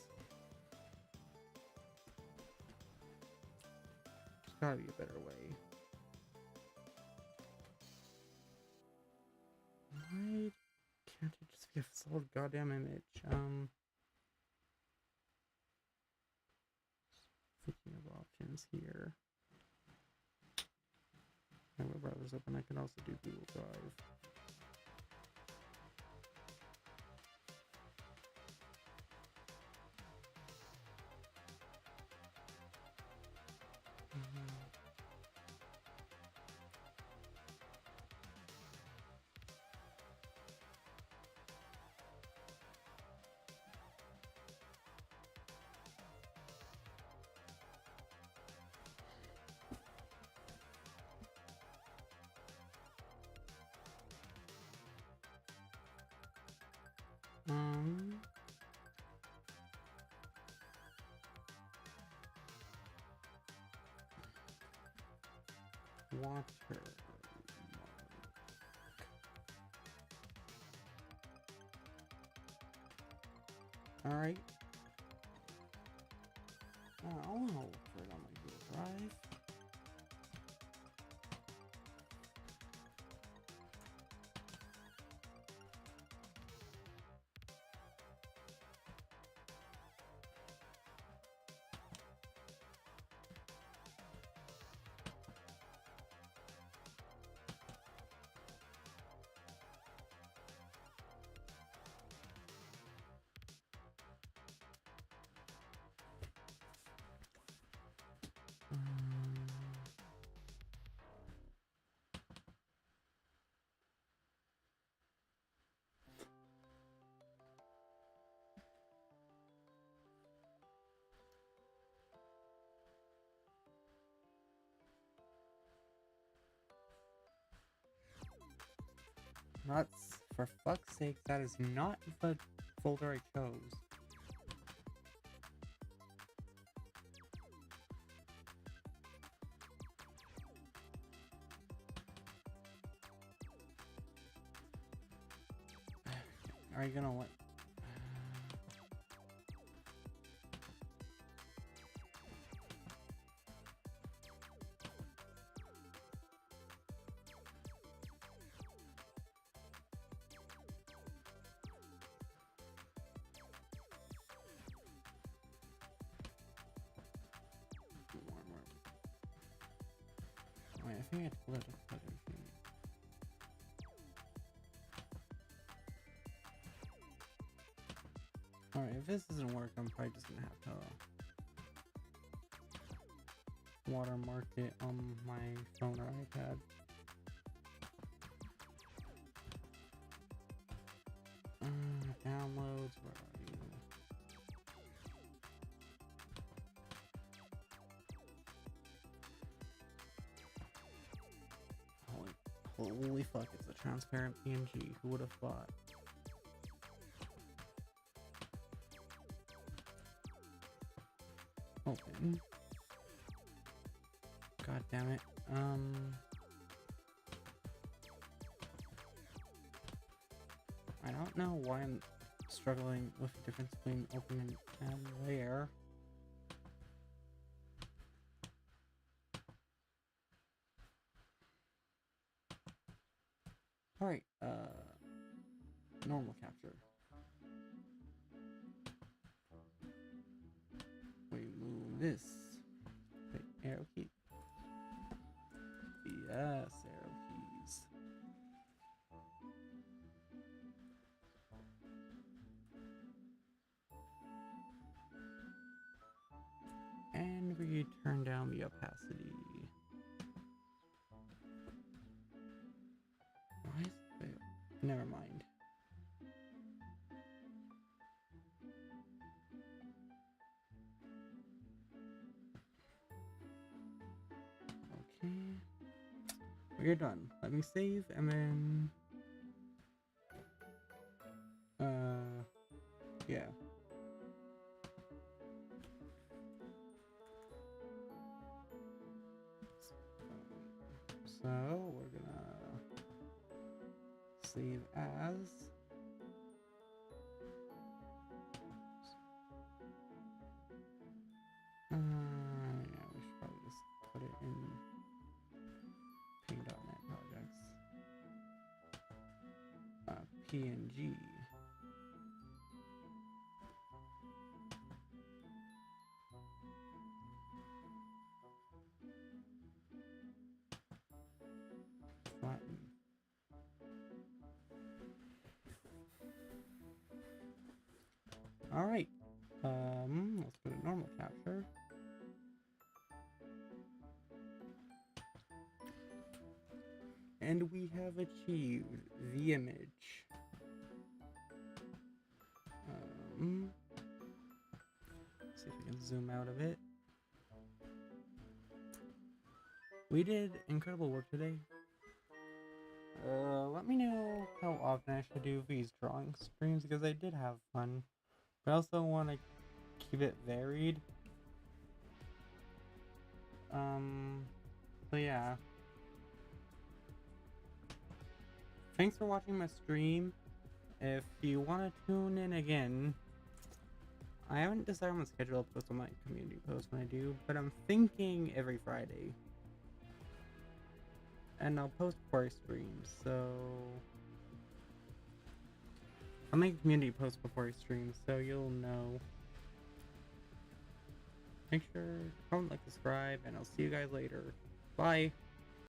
There's gotta be a better way. Why can't it just be a solid goddamn image? Thinking of options here. My web browser's open. I can also do Google Drive. Water. All right. I'll look for it on my Google Drive. That's, for fuck's sake, that is not the folder I chose. Are you gonna let... Wait, I think I have to let it put everything. Alright, if this doesn't work, I'm probably just gonna have to watermark it on my phone or iPad. Downloads, where are you? Holy fuck, it's a transparent PNG. Who would have thought? Open. God damn it. I don't know why I'm struggling with the difference between open and layer. Alright, normal capture. We move this. Wait, arrow key. Yes, arrow keys. And we turn down the opacity. Why is it? Never mind. Okay. We're done. Let me save and then yeah. So we're gonna save as yeah, we should probably just put it in ping.net projects. PNG. Flatten. All right. Let's go to normal capture. And we have achieved the image. See if we can zoom out a bit. We did incredible work today. Let me know how often I should do these drawing streams because I did have fun. But I also want to keep it varied. So yeah. Thanks for watching my stream. If you want to tune in again, I haven't decided on the schedule to post on my community post when I do, but I'm thinking every Friday. And I'll post before I stream, so I'll make a community post before I stream, so you'll know. Make sure to comment, like, subscribe, and I'll see you guys later. Bye!